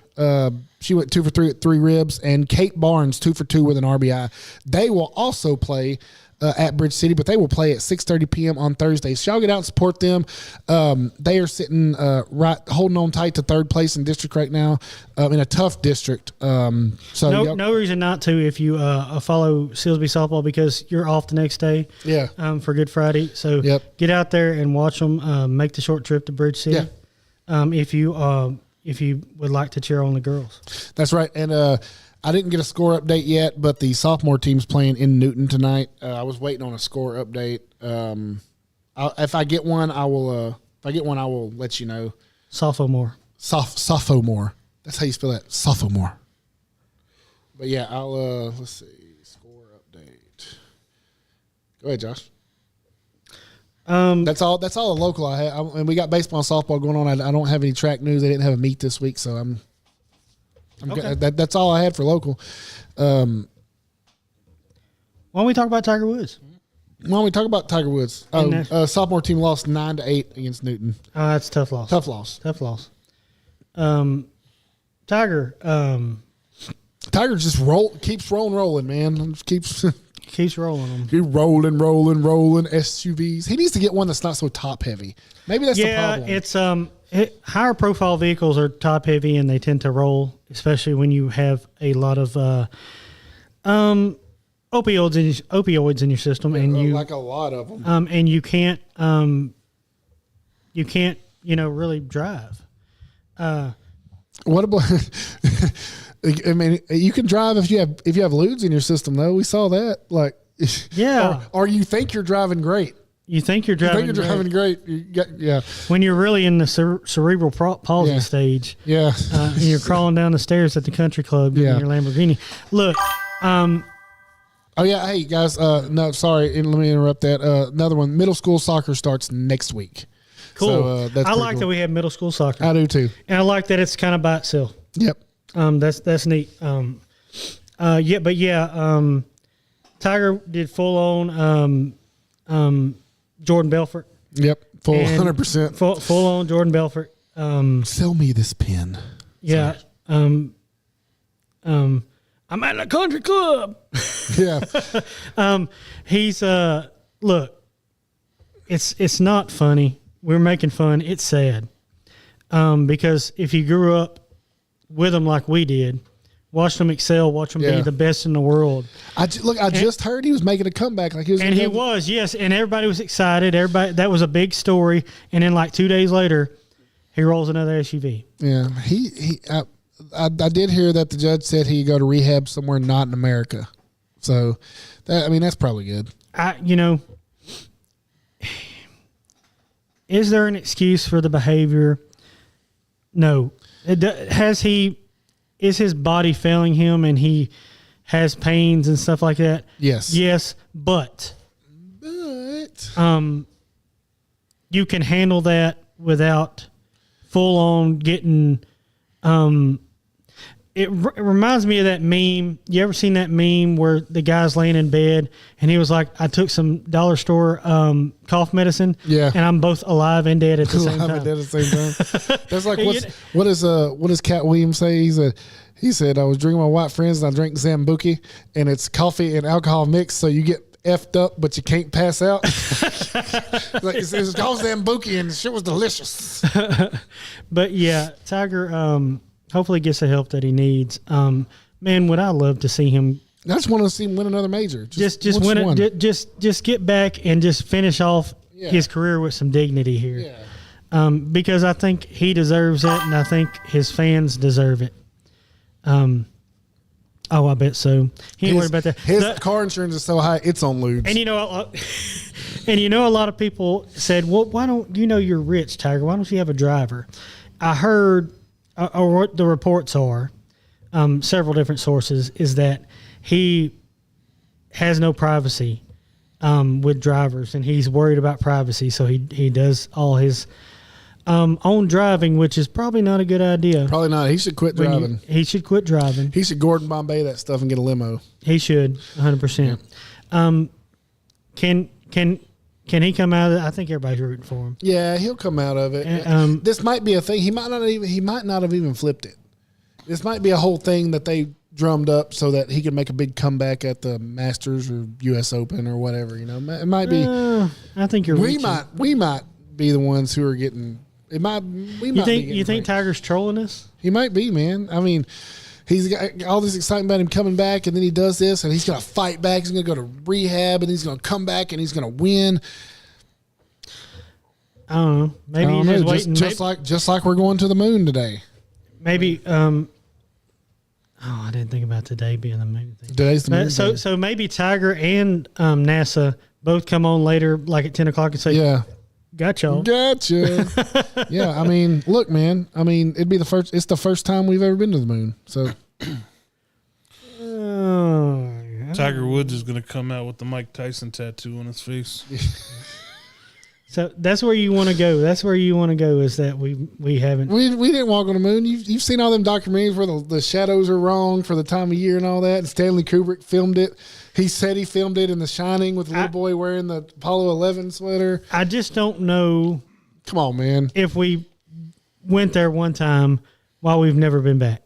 [SPEAKER 3] She went 2 for 3 with 3 ribs, and Kate Barnes 2 for 2 with an RBI. They will also play at Bridge City, but they will play at 6:30 p.m. on Thursday. So y'all get out and support them. They are sitting holding on tight to 3rd place in district right now, in a tough district.
[SPEAKER 4] No reason not to if you follow Silsbee softball, because you're off the next day.
[SPEAKER 3] Yeah.
[SPEAKER 4] For Good Friday. So get out there and watch them. Make the short trip to Bridge City.
[SPEAKER 3] Yeah.
[SPEAKER 4] If you would like to cheer on the girls.
[SPEAKER 3] That's right. And I didn't get a score update yet, but the sophomore team's playing in Newton tonight. I was waiting on a score update. If I get one, I will. If I get one, I will let you know.
[SPEAKER 4] Sophomore.
[SPEAKER 3] Sophomore. That's how you spell that. Sophomore. But yeah, I'll. Let's see. Score update. Go ahead, Josh. That's all the local I have. And we got baseball and softball going on. I don't have any track news. They didn't have a meet this week, so I'm okay. That's all I had for local.
[SPEAKER 4] Why don't we talk about Tiger Woods?
[SPEAKER 3] Why don't we talk about Tiger Woods? Sophomore team lost 9-8 against Newton.
[SPEAKER 4] Oh, that's a tough loss.
[SPEAKER 3] Tough loss.
[SPEAKER 4] Tiger.
[SPEAKER 3] Tiger just keeps rolling, man.
[SPEAKER 4] Keeps rolling them.
[SPEAKER 3] Keep rolling SUVs. He needs to get one that's not so top heavy. Maybe that's the problem.
[SPEAKER 4] Yeah, it's higher profile vehicles are top heavy and they tend to roll, especially when you have a lot of opioids in your system, and you
[SPEAKER 3] like a lot of them.
[SPEAKER 4] And you can't really drive.
[SPEAKER 3] What about? I mean, you can drive if you have lewds in your system, though. We saw that. Like,
[SPEAKER 4] yeah.
[SPEAKER 3] Or you think you're driving great.
[SPEAKER 4] You think you're driving
[SPEAKER 3] great. Yeah.
[SPEAKER 4] When you're really in the cerebral palsy stage.
[SPEAKER 3] Yeah.
[SPEAKER 4] And you're crawling down the stairs at the country club in your Lamborghini. Look.
[SPEAKER 3] Oh yeah. Hey guys. No, sorry. Let me interrupt that. Another one. Middle school soccer starts next week.
[SPEAKER 4] Cool.
[SPEAKER 3] So,
[SPEAKER 4] I like that we have middle school soccer.
[SPEAKER 3] I do too.
[SPEAKER 4] And I like that it's kind of by itself.
[SPEAKER 3] Yep.
[SPEAKER 4] That's neat. Tiger did full on Jordan Belfort.
[SPEAKER 3] Yep. Full 100%.
[SPEAKER 4] Full on Jordan Belfort.
[SPEAKER 3] Sell me this pen.
[SPEAKER 4] Yeah. I'm at a country club.
[SPEAKER 3] Yeah.
[SPEAKER 4] He's look, it's not funny. We're making fun. It's sad. Because if you grew up with them like we did, watch them excel, watch them be the best in the world.
[SPEAKER 3] I just heard he was making a comeback. Like he was,
[SPEAKER 4] and he was, yes, and everybody was excited. That was a big story. And then like 2 days later, he rolls another SUV.
[SPEAKER 3] Yeah, I did hear that the judge said he'd go to rehab somewhere not in America. So, that's probably good.
[SPEAKER 4] Is there an excuse for the behavior? No. Is his body failing him and he has pains and stuff like that?
[SPEAKER 3] Yes.
[SPEAKER 4] Yes, but you can handle that without full on getting it reminds me of that meme. You ever seen that meme where the guy's laying in bed and he was like, I took some dollar store cough medicine, and I'm both alive and dead at the same time.
[SPEAKER 3] Alive and dead at the same time. That's like what does Cat Williams say? He said I was drinking with my white friends and I drank Zambuki, and it's coffee and alcohol mixed, so you get effed up but you can't pass out. Like it was called Zambuki and the shit was delicious.
[SPEAKER 4] But yeah, Tiger hopefully gets the help that he needs. Man, would I love to see him.
[SPEAKER 3] I just want to see him win another major.
[SPEAKER 4] Just win it. Just get back and just finish off his career with some dignity here. Yeah. Because I think he deserves it, and I think his fans deserve it. I bet so. He ain't worried about that.
[SPEAKER 3] His car insurance is so high, it's on lubes.
[SPEAKER 4] And a lot of people said, "Well, why don't you're rich, Tiger? Why don't you have a driver?" I heard. Or what the reports are, several different sources, is that he has no privacy with drivers, and he's worried about privacy, so he does all his own driving, which is probably not a good idea.
[SPEAKER 3] Probably not. He should quit driving.
[SPEAKER 4] He should quit driving.
[SPEAKER 3] He should Gordon Bombay that stuff and get a limo.
[SPEAKER 4] He should 100%. Can he come out of it? I think everybody's rooting for him.
[SPEAKER 3] Yeah, he'll come out of it. This might be a thing. He might not have even flipped it. This might be a whole thing that they drummed up so that he can make a big comeback at the Masters or U.S. Open or whatever. You know, it might be.
[SPEAKER 4] I think you're.
[SPEAKER 3] We might be the ones who are getting. It might.
[SPEAKER 4] You think Tiger's trolling us?
[SPEAKER 3] He might be, man. I mean, he's got all this excitement about him coming back, and then he does this, and he's going to fight back. He's going to go to rehab, and he's going to come back, and he's going to win.
[SPEAKER 4] I don't know. Maybe he's just waiting.
[SPEAKER 3] Just like we're going to the moon today.
[SPEAKER 4] Maybe. I didn't think about today being the moon thing.
[SPEAKER 3] Today's the moon.
[SPEAKER 4] So maybe Tiger and NASA both come on later, like at 10 o'clock, and say,
[SPEAKER 3] "Yeah,
[SPEAKER 4] gotcha."
[SPEAKER 3] Yeah, I mean, look, man. I mean, it'd be the first. It's the first time we've ever been to the moon. So,
[SPEAKER 5] Tiger Woods is going to come out with the Mike Tyson tattoo on his face.
[SPEAKER 4] So that's where you want to go. That's where you want to go. Is that we haven't.
[SPEAKER 3] We didn't walk on the moon. You've seen all them documentaries where the shadows are wrong for the time of year and all that. And Stanley Kubrick filmed it. He said he filmed it in The Shining with the little boy wearing the Apollo 11 sweater.
[SPEAKER 4] I just don't know.
[SPEAKER 3] Come on, man.
[SPEAKER 4] If we went there one time while we've never been back.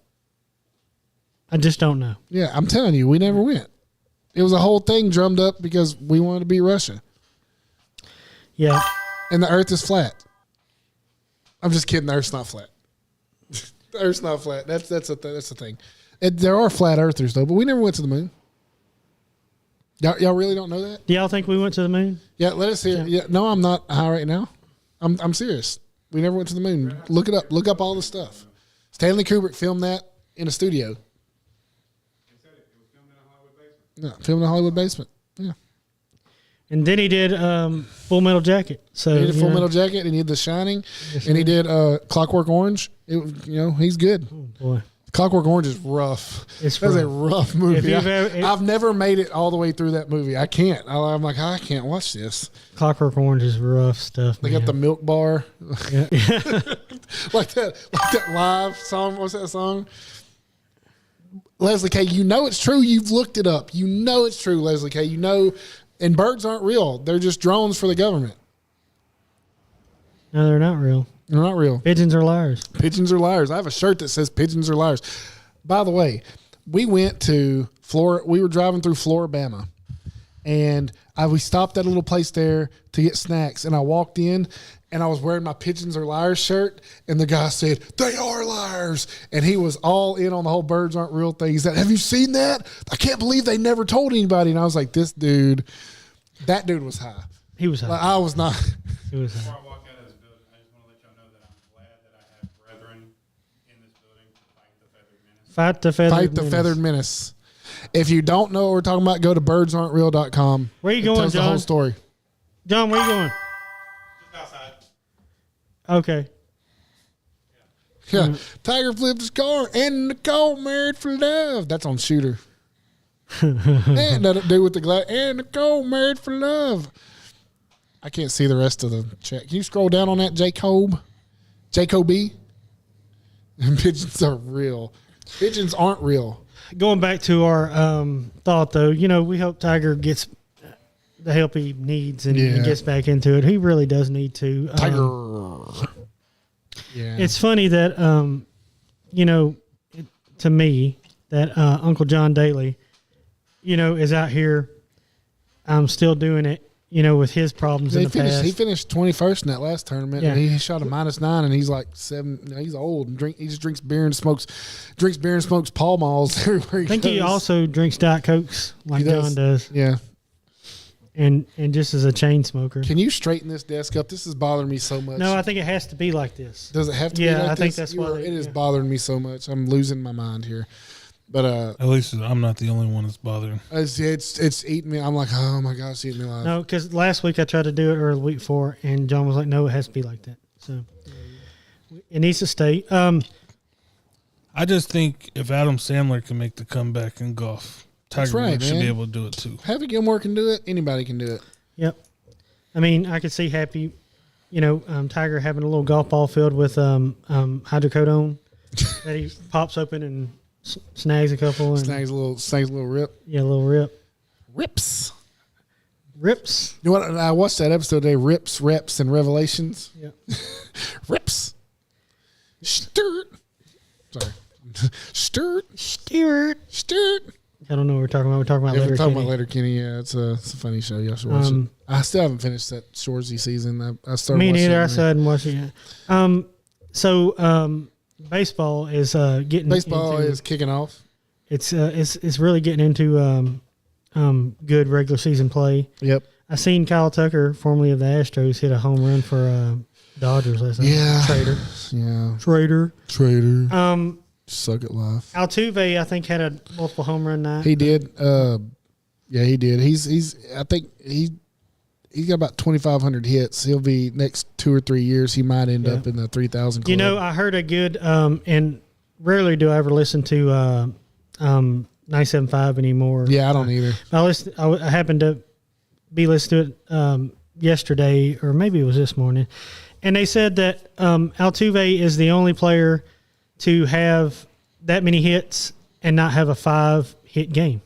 [SPEAKER 4] I just don't know.
[SPEAKER 3] Yeah, I'm telling you, we never went. It was a whole thing drummed up because we wanted to beat Russia.
[SPEAKER 4] Yeah.
[SPEAKER 3] And the Earth is flat. I'm just kidding. The Earth's not flat. The Earth's not flat. That's the thing. There are flat Earthers though, but we never went to the moon. Y'all really don't know that?
[SPEAKER 4] Do y'all think we went to the moon?
[SPEAKER 3] Yeah, let us hear. Yeah, no, I'm not high right now. I'm serious. We never went to the moon. Look it up. Look up all the stuff. Stanley Kubrick filmed that in a studio.
[SPEAKER 7] They said it was filmed in a Hollywood basement.
[SPEAKER 3] Yeah, filmed in a Hollywood basement. Yeah.
[SPEAKER 4] And then he did Full Metal Jacket. So
[SPEAKER 3] He did Full Metal Jacket, and he did The Shining, and he did Clockwork Orange. He's good.
[SPEAKER 4] Oh, boy.
[SPEAKER 3] Clockwork Orange is rough.
[SPEAKER 4] It's
[SPEAKER 3] That's a rough movie.
[SPEAKER 4] If
[SPEAKER 3] I've never made it all the way through that movie. I can't. I'm like, I can't watch this.
[SPEAKER 4] Clockwork Orange is rough stuff.
[SPEAKER 3] They got the milk bar.
[SPEAKER 4] Yeah.
[SPEAKER 3] like that live song. What's that song? Leslie K, you know it's true. You've looked it up. You know it's true, Leslie K. You know, and birds aren't real. They're just drones for the government.
[SPEAKER 4] No, they're not real.
[SPEAKER 3] They're not real.
[SPEAKER 4] Pigeons are liars.
[SPEAKER 3] Pigeons are liars. I have a shirt that says pigeons are liars. By the way, we went to Florida. We were driving through Floribama, and we stopped at a little place there to get snacks. And I walked in, and I was wearing my pigeons are liars shirt. And the guy said, "They are liars." And he was all in on the whole birds aren't real thing. He said, "Have you seen that? I can't believe they never told anybody." And I was like, that dude was high.
[SPEAKER 4] He was high.
[SPEAKER 3] Like, I was not.
[SPEAKER 4] He was high.
[SPEAKER 7] Before I walk out of this building, I just want to let y'all know that I'm glad that I have brethren in this building to fight the feathered menace.
[SPEAKER 4] Fight the feathered
[SPEAKER 3] Fight the
[SPEAKER 4] menace.
[SPEAKER 3] feathered menace. If you don't know what we're talking about, go to birdsaren'treal.com.
[SPEAKER 4] Where you
[SPEAKER 3] It
[SPEAKER 4] going,
[SPEAKER 3] tells the
[SPEAKER 4] John?
[SPEAKER 3] whole story.
[SPEAKER 4] John, where you going?
[SPEAKER 7] Just outside.
[SPEAKER 4] Okay.
[SPEAKER 3] Yeah. Tiger flipped his car and Nicole married for love. That's on Shooter. And nothing to do with the glass. And Nicole married for love. I can't see the rest of the check. Can you scroll down on that, Jacob? Jacoby? Pigeons are real. Pigeons aren't real.
[SPEAKER 4] Going back to our thought, though, we hope Tiger gets the help he needs and
[SPEAKER 3] Yeah.
[SPEAKER 4] gets back into it. He really does need to.
[SPEAKER 3] Tiger. Yeah.
[SPEAKER 4] It's funny that, to me, that Uncle John Daly, is out here still doing it, with his problems in the past.
[SPEAKER 3] He finished 21st in that last tournament.
[SPEAKER 4] Yeah.
[SPEAKER 3] And he shot a -9, and he's like 7. He's old and he just drinks beer and smokes Pall Malls everywhere he
[SPEAKER 4] I think he
[SPEAKER 3] goes.
[SPEAKER 4] also drinks Diet Cokes like
[SPEAKER 3] He does.
[SPEAKER 4] John does,
[SPEAKER 3] Yeah.
[SPEAKER 4] and just as a chain smoker.
[SPEAKER 3] Can you straighten this desk up? This is bothering me so much.
[SPEAKER 4] No, I think it has to be like this.
[SPEAKER 3] Does it have to
[SPEAKER 4] Yeah,
[SPEAKER 3] be like
[SPEAKER 4] I think
[SPEAKER 3] this?
[SPEAKER 4] that's why
[SPEAKER 3] It is
[SPEAKER 4] yeah.
[SPEAKER 3] bothering me so much. I'm losing my mind here. But
[SPEAKER 5] At least I'm not the only one that's bothering.
[SPEAKER 3] it's eating me. I'm like, oh my gosh, it's eating me alive.
[SPEAKER 4] No, because last week I tried to do it, or the week before, and John was like, "No, it has to be like that." So it needs to stay.
[SPEAKER 5] I just think if Adam Sandler can make the comeback in golf, Tiger
[SPEAKER 3] right,
[SPEAKER 5] Woods should
[SPEAKER 3] man.
[SPEAKER 5] be able to do it too.
[SPEAKER 3] Happy Gilmore can do it. Anybody can do it.
[SPEAKER 4] Yep. I mean, I could see Happy, Tiger having a little golf ball filled with hydrocodone that he pops open and snags a couple. And,
[SPEAKER 3] Snags a little rip.
[SPEAKER 4] Yeah, a little rip.
[SPEAKER 3] Rips.
[SPEAKER 4] Rips.
[SPEAKER 3] You know what? I watched that episode today. Rips, reps, and revelations.
[SPEAKER 4] Yeah.
[SPEAKER 3] Rips. Sturt. Sorry. Sturt.
[SPEAKER 4] Stewart. I don't know what we're talking about. We're talking about
[SPEAKER 3] Yeah,
[SPEAKER 4] later.
[SPEAKER 3] we're talking
[SPEAKER 4] Kenny.
[SPEAKER 3] about later, Kenny. Yeah, it's a funny show. Y'all should watch it. I still haven't finished that Shoresy season. I started.
[SPEAKER 4] Me
[SPEAKER 3] watching
[SPEAKER 4] neither.
[SPEAKER 3] it.
[SPEAKER 4] I still hadn't watched it yet. So baseball is getting
[SPEAKER 3] Baseball
[SPEAKER 4] into,
[SPEAKER 3] is kicking off.
[SPEAKER 4] it's really getting into good regular season play.
[SPEAKER 3] Yep.
[SPEAKER 4] I seen Kyle Tucker, formerly of the Astros, hit a home run for Dodgers last night.
[SPEAKER 3] Yeah.
[SPEAKER 4] Trader.
[SPEAKER 3] Yeah. Trader. Suck at life.
[SPEAKER 4] Altuve, I think, had a multiple home run night.
[SPEAKER 3] He did. Yeah, he did. He's. I think he's got about 2,500 hits. He'll be next 2 or 3 years. He might end up in the 3,000 club.
[SPEAKER 4] You know, I heard a good and rarely do I ever listen to 975 anymore.
[SPEAKER 3] Yeah, I don't either.
[SPEAKER 4] I happened to be listening to it yesterday, or maybe it was this morning, and they said that Altuve is the only player to have that many hits and not have a 5-hit game.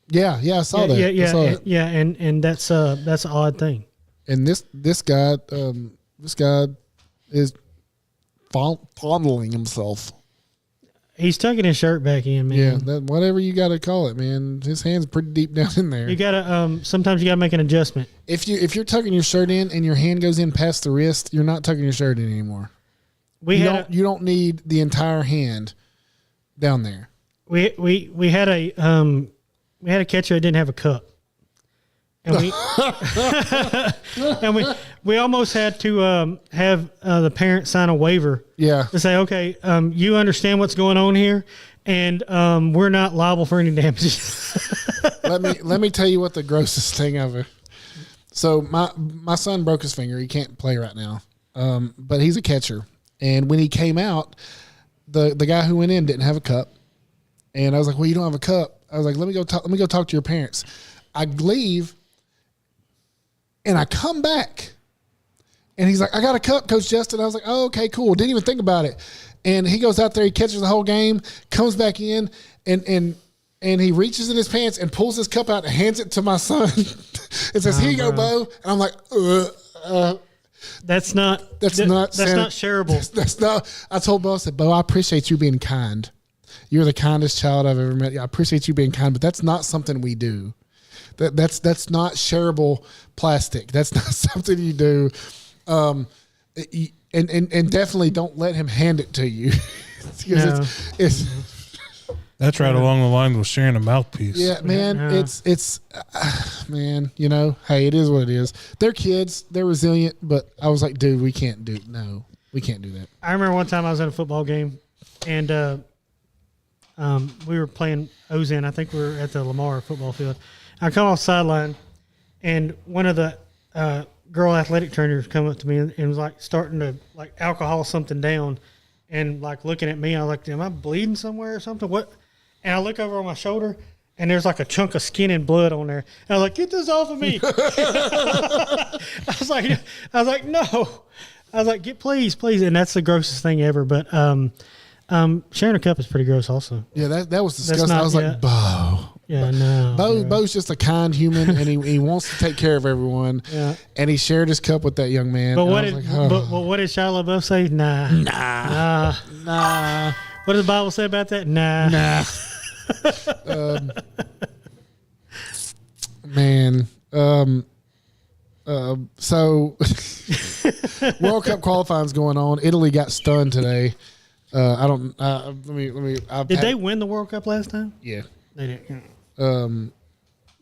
[SPEAKER 3] Yeah, I saw that.
[SPEAKER 4] Yeah,
[SPEAKER 3] I saw that.
[SPEAKER 4] yeah, and that's an odd thing.
[SPEAKER 3] And this guy is fondling himself.
[SPEAKER 4] He's tucking his shirt back in, man.
[SPEAKER 3] Yeah, that whatever you got to call it, man. His hand's pretty deep down in there.
[SPEAKER 4] You gotta sometimes you gotta make an adjustment.
[SPEAKER 3] If you're tucking your shirt in and your hand goes in past the wrist, you're not tucking your shirt in anymore. You don't need the entire hand down there.
[SPEAKER 4] We had a catcher that didn't have a cup, and we almost had to have the parent sign a waiver.
[SPEAKER 3] Yeah.
[SPEAKER 4] To say, okay, you understand what's going on here, and we're not liable for any damages.
[SPEAKER 3] let me tell you what the grossest thing ever. So my son broke his finger. He can't play right now, but he's a catcher. And when he came out, the guy who went in didn't have a cup, and I was like, "Well, you don't have a cup." I was like, "Let me go talk to your parents." I leave, and I come back, and he's like, "I got a cup, Coach Justin." I was like, "Oh, okay, cool." Didn't even think about it. And he goes out there, he catches the whole game, comes back in, and he reaches in his pants and pulls his cup out and hands it to my son. It says, "Here you go, Bo." And I'm like,
[SPEAKER 4] That's not shareable.
[SPEAKER 3] That's not. I told Bo, I said, "Bo, I appreciate you being kind. You're the kindest child I've ever met. I appreciate you being kind, but that's not something we do. That's not shareable plastic. That's not something you do. And definitely don't let him hand it to you."
[SPEAKER 4] No.
[SPEAKER 3] It's
[SPEAKER 5] That's right along the line with sharing a mouthpiece.
[SPEAKER 3] yeah, man.
[SPEAKER 4] Yeah.
[SPEAKER 3] It's man. You know, hey, it is what it is. They're kids. They're resilient, but I was like, dude, we can't do that.
[SPEAKER 4] I remember one time I was at a football game, and we were playing Ozen. I think we were at the Lamar football field. I come off sideline, and one of the girl athletic trainers come up to me and was like starting to like alcohol something down, and like looking at me. I was like, "Am I bleeding somewhere or something?" What? And I look over on my shoulder, and there's like a chunk of skin and blood on there. And I was like, "Get this off of me!" I was like, "No." I was like, please. And that's the grossest thing ever. But sharing a cup is pretty gross also.
[SPEAKER 3] Yeah, that was disgusting.
[SPEAKER 4] not-
[SPEAKER 3] I was
[SPEAKER 4] yeah.
[SPEAKER 3] like, Bo.
[SPEAKER 4] Yeah, no.
[SPEAKER 3] Bo's just a kind human, and he wants to take care of everyone.
[SPEAKER 4] Yeah.
[SPEAKER 3] And he shared his cup with that young man.
[SPEAKER 4] But
[SPEAKER 3] and
[SPEAKER 4] what
[SPEAKER 3] I
[SPEAKER 4] did
[SPEAKER 3] was like,
[SPEAKER 4] but what did Shia LaBeouf say? Nah. What does the Bible say about that? Nah.
[SPEAKER 3] Man. So World Cup qualifying's going on. Italy got stunned today. Let me.
[SPEAKER 4] Did they win the World Cup last time?
[SPEAKER 3] Yeah.
[SPEAKER 4] They did.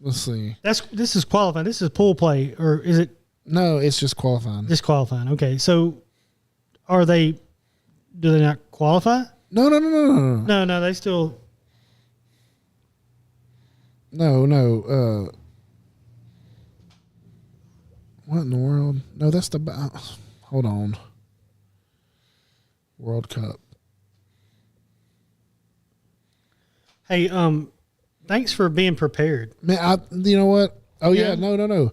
[SPEAKER 3] Let's see.
[SPEAKER 4] This is qualifying. This is pool play, or is it
[SPEAKER 3] No, it's just qualifying.
[SPEAKER 4] just qualifying? Okay, so do they not qualify?
[SPEAKER 3] No.
[SPEAKER 4] No, they still.
[SPEAKER 3] No. What in the world? No, that's the. Hold on. World Cup.
[SPEAKER 4] Hey, Thanks for being prepared.
[SPEAKER 3] Man, you know what? Oh yeah, no.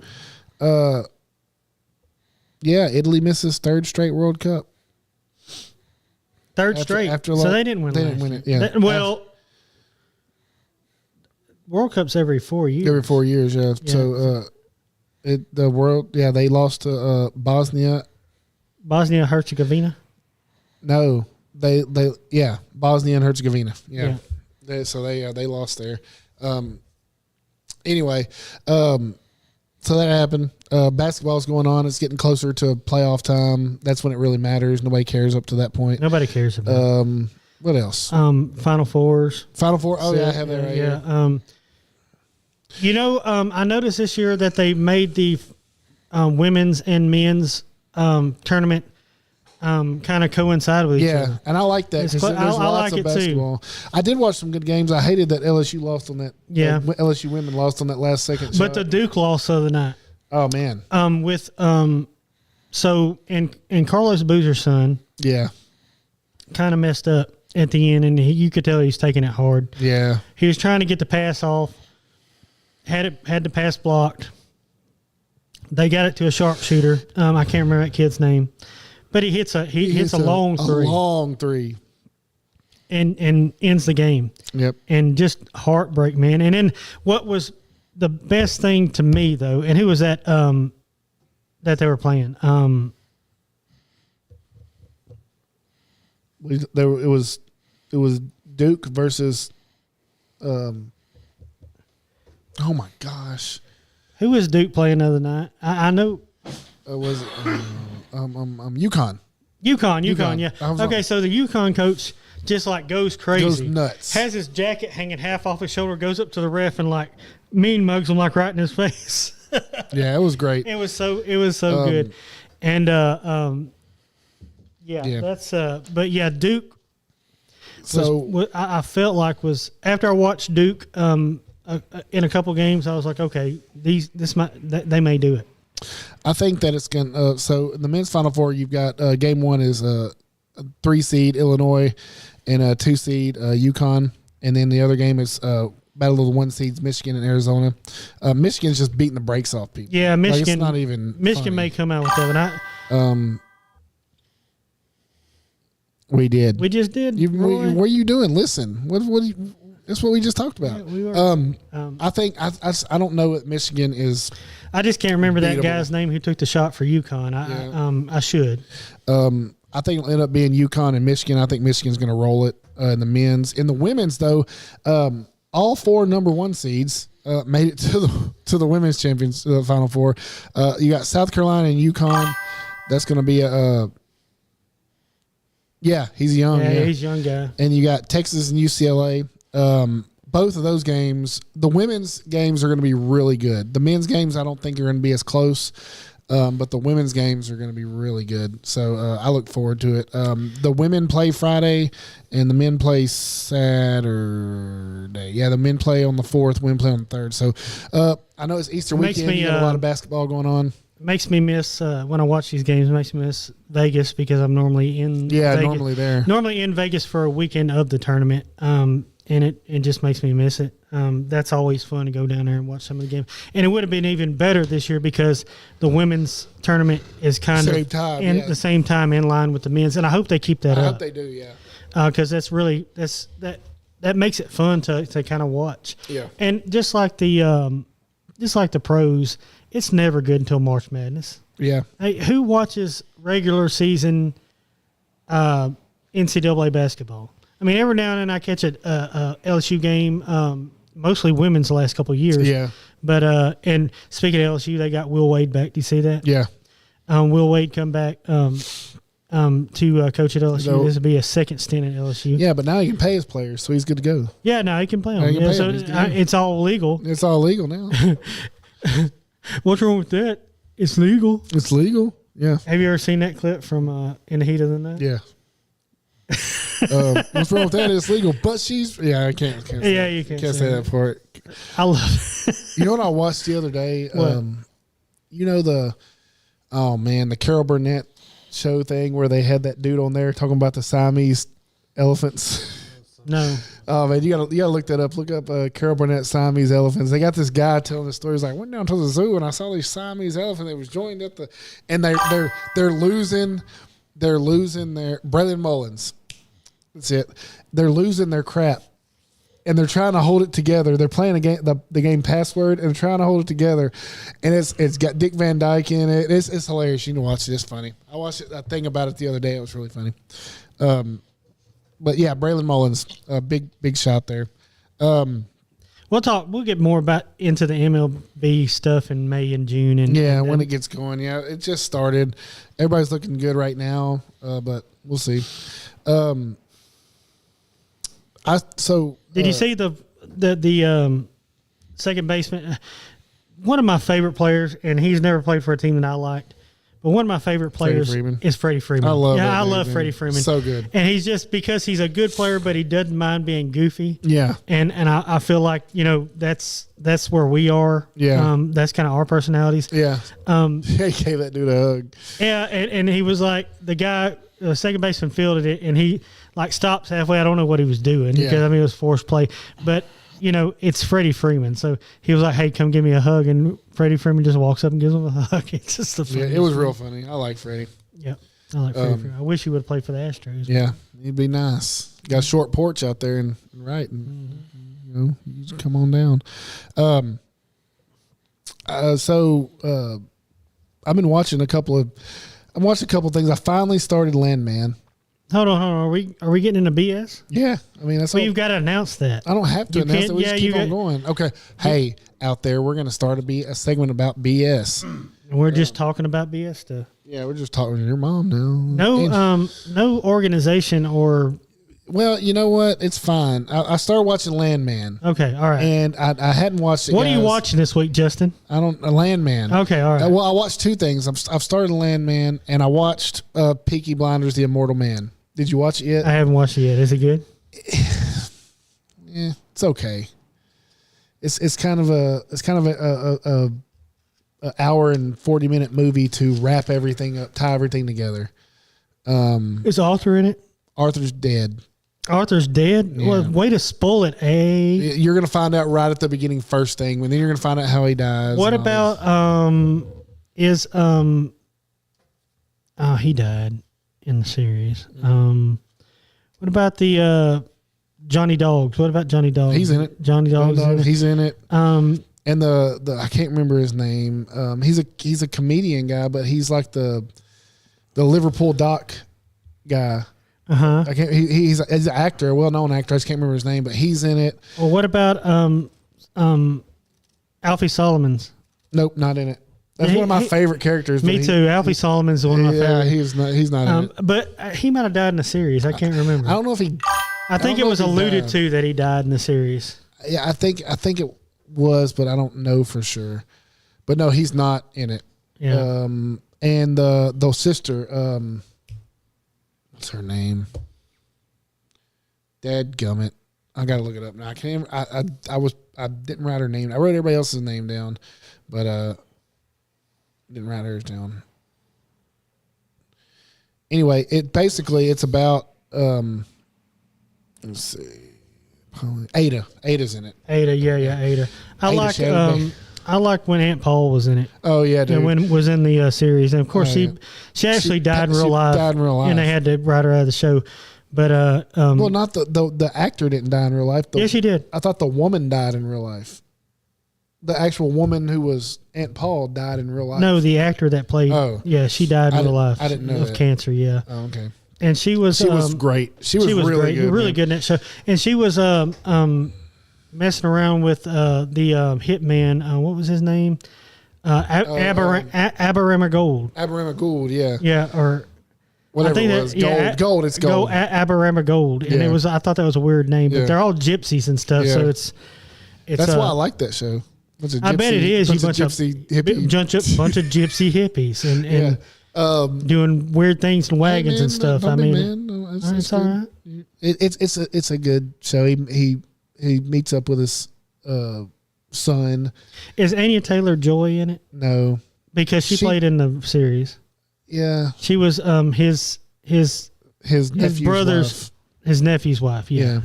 [SPEAKER 3] Yeah, Italy misses third straight World Cup.
[SPEAKER 4] Third straight.
[SPEAKER 3] After
[SPEAKER 4] so they didn't win.
[SPEAKER 3] They
[SPEAKER 4] last
[SPEAKER 3] didn't win
[SPEAKER 4] year.
[SPEAKER 3] it. Yeah.
[SPEAKER 4] Well, World Cup's every 4 years.
[SPEAKER 3] Every 4 years. Yeah. So they lost to Bosnia.
[SPEAKER 4] Bosnia Herzegovina.
[SPEAKER 3] No, they Bosnia and Herzegovina. Yeah. They lost there. Anyway, so that happened. Basketball's going on. It's getting closer to playoff time. That's when it really matters. Nobody cares up to that point.
[SPEAKER 4] Nobody cares about it.
[SPEAKER 3] What else?
[SPEAKER 4] Final Fours.
[SPEAKER 3] Final Four. Oh, yeah, I have that right here.
[SPEAKER 4] I noticed this year that they made the women's and men's tournament kind of coincide with each other.
[SPEAKER 3] Yeah, and I like that because there's lots of basketball. I did watch some good games. I hated that LSU lost on that.
[SPEAKER 4] Yeah.
[SPEAKER 3] LSU women lost on that last second shot.
[SPEAKER 4] But the Duke lost the other night.
[SPEAKER 3] Oh, man.
[SPEAKER 4] And Carlos Boozer's son
[SPEAKER 3] Yeah.
[SPEAKER 4] kind of messed up at the end, and you could tell he's taking it hard.
[SPEAKER 3] Yeah.
[SPEAKER 4] He was trying to get the pass off, had the pass blocked. They got it to a sharpshooter. I can't remember that kid's name, but he hits a long three.
[SPEAKER 3] A long three.
[SPEAKER 4] And ends the game.
[SPEAKER 3] Yep.
[SPEAKER 4] And just heartbreak, man. And then what was the best thing to me, though, and who was that that they were playing?
[SPEAKER 3] It was Duke versus oh my gosh.
[SPEAKER 4] Who was Duke playing the other night? I know.
[SPEAKER 3] Was it UConn.
[SPEAKER 4] UConn, yeah.
[SPEAKER 3] Okay,
[SPEAKER 4] so the UConn coach just like goes crazy.
[SPEAKER 3] Goes nuts.
[SPEAKER 4] Has his jacket hanging half off his shoulder, goes up to the ref and like mean mugs him like right in his face.
[SPEAKER 3] Yeah, it was great.
[SPEAKER 4] It was so good. And that's but yeah, Duke I felt like was after I watched Duke in a couple games, I was like, okay, they may do it.
[SPEAKER 3] I think that it's going to so in the men's Final Four, you've got game one is a 3 seed Illinois and a 2 seed UConn. And then the other game is battle of the 1 seeds Michigan and Arizona. Michigan's just beating the brakes off people.
[SPEAKER 4] Yeah, Michigan.
[SPEAKER 3] Like, it's not even
[SPEAKER 4] Michigan
[SPEAKER 3] funny.
[SPEAKER 4] may come out with that. But
[SPEAKER 3] we did.
[SPEAKER 4] we just did.
[SPEAKER 3] What are you doing? Listen, that's what we just talked about.
[SPEAKER 4] Yeah, we were.
[SPEAKER 3] I think I don't know what Michigan is.
[SPEAKER 4] I just can't remember that
[SPEAKER 3] beatable.
[SPEAKER 4] guy's name who took the shot for UConn. I should.
[SPEAKER 3] I think it'll end up being UConn and Michigan. I think Michigan's going to roll it in the men's. In the women's, though, all 4 number 1 seeds made it to the women's champions Final Four. You got South Carolina and UConn. That's going to be a. Yeah, he's young.
[SPEAKER 4] Yeah, he's a young guy.
[SPEAKER 3] And you got Texas and UCLA. Both of those games, the women's games are going to be really good. The men's games, I don't think are going to be as close, but the women's games are going to be really good. So I look forward to it. The women play Friday, and the men play Saturday. Yeah, the men play on the 4th, women play on the 3rd. So I know it's Easter weekend. You got a lot of basketball going on.
[SPEAKER 4] Makes me miss when I watch these games. It makes me miss Vegas because I'm normally in. Vegas.
[SPEAKER 3] Normally there.
[SPEAKER 4] Normally in Vegas for a weekend of the tournament. And it just makes me miss it. That's always fun to go down there and watch some of the games. And it would have been even better this year because the women's tournament is kind of the same time in line with the men's. And I hope they keep that up.
[SPEAKER 3] I hope they do, yeah.
[SPEAKER 4] Because that makes it fun to kind of watch.
[SPEAKER 3] Yeah.
[SPEAKER 4] And just like the pros, it's never good until March Madness.
[SPEAKER 3] Yeah.
[SPEAKER 4] Hey, who watches regular season NCAA basketball? I mean, every now and then I catch a LSU game, mostly women's the last couple of years.
[SPEAKER 3] Yeah.
[SPEAKER 4] But and speaking of LSU, they got Will Wade back. Do you see that?
[SPEAKER 3] Yeah.
[SPEAKER 4] Will Wade come back to coach at LSU.
[SPEAKER 3] So,
[SPEAKER 4] this will be a second stint at LSU.
[SPEAKER 3] Yeah, but now he can pay his players, so he's good to go.
[SPEAKER 4] Yeah, no, he can play
[SPEAKER 3] Now
[SPEAKER 4] them.
[SPEAKER 3] he can
[SPEAKER 4] Yeah,
[SPEAKER 3] pay
[SPEAKER 4] so
[SPEAKER 3] them.
[SPEAKER 4] it's all legal.
[SPEAKER 3] It's all legal now.
[SPEAKER 4] What's wrong with that? It's legal.
[SPEAKER 3] It's legal. Yeah.
[SPEAKER 4] Have you ever seen that clip from In the Heat of the Night?
[SPEAKER 3] Yeah. What's wrong with that? It's legal, but she's you can't say
[SPEAKER 4] Yeah, you can't
[SPEAKER 3] say
[SPEAKER 4] say
[SPEAKER 3] that part.
[SPEAKER 4] I love it.
[SPEAKER 3] You know what I watched the other day?
[SPEAKER 4] What?
[SPEAKER 3] You know the Carol Burnett show thing where they had that dude on there talking about the Siamese elephants.
[SPEAKER 4] No.
[SPEAKER 3] Oh man, you gotta look that up. Look up Carol Burnett Siamese elephants. They got this guy telling the story. He's like, went down to the zoo and I saw these Siamese elephants. They was joined at the, and they're losing their Braylon Mullins. That's it. They're losing their crap, and they're trying to hold it together. They're playing a game, the game Password, and they're trying to hold it together. And it's got Dick Van Dyke in it. It's hilarious. You can watch it. It's funny. I watched a thing about it the other day. It was really funny. But yeah, Braylon Mullins, a big shot there.
[SPEAKER 4] We'll get more into the MLB stuff in May and June, and
[SPEAKER 3] when it gets going. Yeah, it just started. Everybody's looking good right now, but we'll see.
[SPEAKER 4] Did you see the second baseman? One of my favorite players, and he's never played for a team that I liked. But one of my favorite players is Freddie Freeman.
[SPEAKER 3] I love
[SPEAKER 4] Freddie Freeman.
[SPEAKER 3] So good.
[SPEAKER 4] And he's just because he's a good player, but he doesn't mind being goofy.
[SPEAKER 3] Yeah.
[SPEAKER 4] And I feel like, that's where we are.
[SPEAKER 3] Yeah.
[SPEAKER 4] That's kind of our personalities.
[SPEAKER 3] Yeah. He gave that dude a hug.
[SPEAKER 4] Yeah, and he was like, the second baseman fielded it, and he like stops halfway. I don't know what he was doing because it was forced play. But it's Freddie Freeman. So he was like, hey, come give me a hug. And Freddie Freeman just walks up and gives him a hug. It's just the funniest.
[SPEAKER 3] Yeah, it was real funny. I like Freddie.
[SPEAKER 4] Yeah, I like Freddie Freeman. I wish he would have played for the Astros.
[SPEAKER 3] Yeah, he'd be nice. Got a short porch out there and right. And, you just come on down. I've been watching a couple of things. I finally started Landman.
[SPEAKER 4] Hold on. Are we getting into BS?
[SPEAKER 3] Yeah, I mean that's.
[SPEAKER 4] Well, you've got to announce that.
[SPEAKER 3] I don't have to announce it. We just keep on going. Okay. Hey, out there, we're going to start a segment about BS.
[SPEAKER 4] And we're just talking about BS stuff.
[SPEAKER 3] Yeah, we're just talking to your mom now.
[SPEAKER 4] No organization or.
[SPEAKER 3] Well, you know what? It's fine. I started watching Landman.
[SPEAKER 4] Okay, all right.
[SPEAKER 3] And I hadn't watched it.
[SPEAKER 4] What are you watching this week, Justin?
[SPEAKER 3] Landman.
[SPEAKER 4] Okay, all right.
[SPEAKER 3] Well, I watched two things. I've started Landman, and I watched Peaky Blinders: The Immortal Man. Did you watch it yet?
[SPEAKER 4] I haven't watched it yet. Is it good?
[SPEAKER 3] Yeah, it's okay. It's kind of a hour and 40-minute movie to wrap everything up, tie everything together.
[SPEAKER 4] Is Arthur in it?
[SPEAKER 3] Arthur's dead.
[SPEAKER 4] Arthur's dead?
[SPEAKER 3] Yeah.
[SPEAKER 4] Well, way to spoil it,
[SPEAKER 3] You're going to find out right at the beginning, first thing, and then you're going to find out how he dies.
[SPEAKER 4] What about he died in the series. What about the Johnny Dogs? What about Johnny Dogs?
[SPEAKER 3] He's in it.
[SPEAKER 4] Johnny Dogs.
[SPEAKER 3] He's in it. And the I can't remember his name. He's a comedian guy, but he's like the Liverpool Doc guy. I can't. He's an actor, a well-known actor. I just can't remember his name, but he's in it.
[SPEAKER 4] Well, what about Alfie Solomons?
[SPEAKER 3] Nope, not in it. That's one of my favorite characters.
[SPEAKER 4] Me too. Alfie Solomon's one of my favorite.
[SPEAKER 3] Yeah, he's not in it.
[SPEAKER 4] But he might have died in the series. I can't remember.
[SPEAKER 3] I don't know if he.
[SPEAKER 4] I think it was alluded to that he died in the series.
[SPEAKER 3] Yeah, I think it was, but I don't know for sure. But no, he's not in it.
[SPEAKER 4] Yeah.
[SPEAKER 3] And the sister, what's her name? Dadgummit. I gotta look it up now. I can't. I didn't write her name. I wrote everybody else's name down, but didn't write hers down. Anyway, it's about let's see, Ada. Ada's in it.
[SPEAKER 4] Ada. I like when Aunt Paul was in it.
[SPEAKER 3] Oh yeah, dude.
[SPEAKER 4] And when was in the series, and of course she actually died in real life. And they had to write her out of the show. But
[SPEAKER 3] well, not the actor didn't die in real life.
[SPEAKER 4] Yes, she did.
[SPEAKER 3] I thought the woman died in real life. The actual woman who was Aunt Paul died in real life.
[SPEAKER 4] No, the actor that played.
[SPEAKER 3] Oh,
[SPEAKER 4] yeah, she died in real life.
[SPEAKER 3] I didn't know
[SPEAKER 4] of
[SPEAKER 3] that.
[SPEAKER 4] cancer. Yeah.
[SPEAKER 3] Oh, okay.
[SPEAKER 4] And she was
[SPEAKER 3] great. She was really
[SPEAKER 4] great,
[SPEAKER 3] good.
[SPEAKER 4] Really good in that show. And she was messing around with the hitman. What was his name? Aberrama Gold.
[SPEAKER 3] Aberrama Gold. Yeah.
[SPEAKER 4] Yeah, or
[SPEAKER 3] whatever it was. Gold. It's gold.
[SPEAKER 4] Aberrama Gold, and it was. I thought that was a weird name, but they're all gypsies and stuff. Yeah. So it's.
[SPEAKER 3] That's why I like that show.
[SPEAKER 4] I bet it is. You bunch of gypsy hippies and doing weird things and wagons and stuff. I mean, it's all right.
[SPEAKER 3] It's a good show. He meets up with his son.
[SPEAKER 4] Is Anya Taylor-Joy in it?
[SPEAKER 3] No,
[SPEAKER 4] because she played in the series.
[SPEAKER 3] Yeah,
[SPEAKER 4] she was his
[SPEAKER 3] nephew's
[SPEAKER 4] brother's
[SPEAKER 3] wife.
[SPEAKER 4] His nephew's wife. Yeah.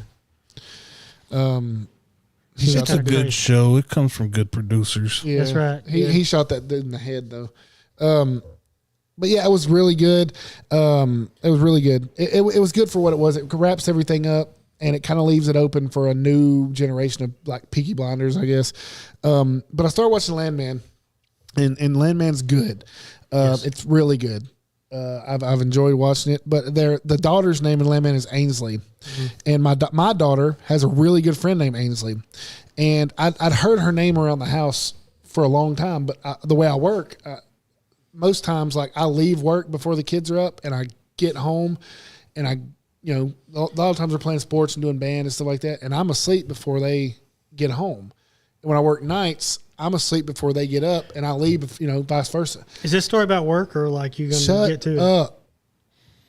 [SPEAKER 3] He shot
[SPEAKER 5] It's a
[SPEAKER 3] that
[SPEAKER 5] good
[SPEAKER 4] crazy.
[SPEAKER 5] show. It comes from good producers.
[SPEAKER 3] Yeah,
[SPEAKER 4] That's right, yeah.
[SPEAKER 3] He shot that dude in the head though. But yeah, it was really good. It was really good. It was good for what it was. It wraps everything up and it kind of leaves it open for a new generation of like Peaky Blinders, I guess. But I started watching Landman, and Landman's good. It's really good. I've enjoyed watching it. But the daughter's name in Landman is Ainsley, and my daughter has a really good friend named Ainsley, and I'd heard her name around the house for a long time. But the way I work, most times like I leave work before the kids are up, and I get home, and a lot of times they're playing sports and doing band and stuff like that, and I'm asleep before they get home. And when I work nights, I'm asleep before they get up, and I leave, vice versa.
[SPEAKER 4] Is this story about work or like you going to
[SPEAKER 3] Shut
[SPEAKER 4] get to it?
[SPEAKER 3] up.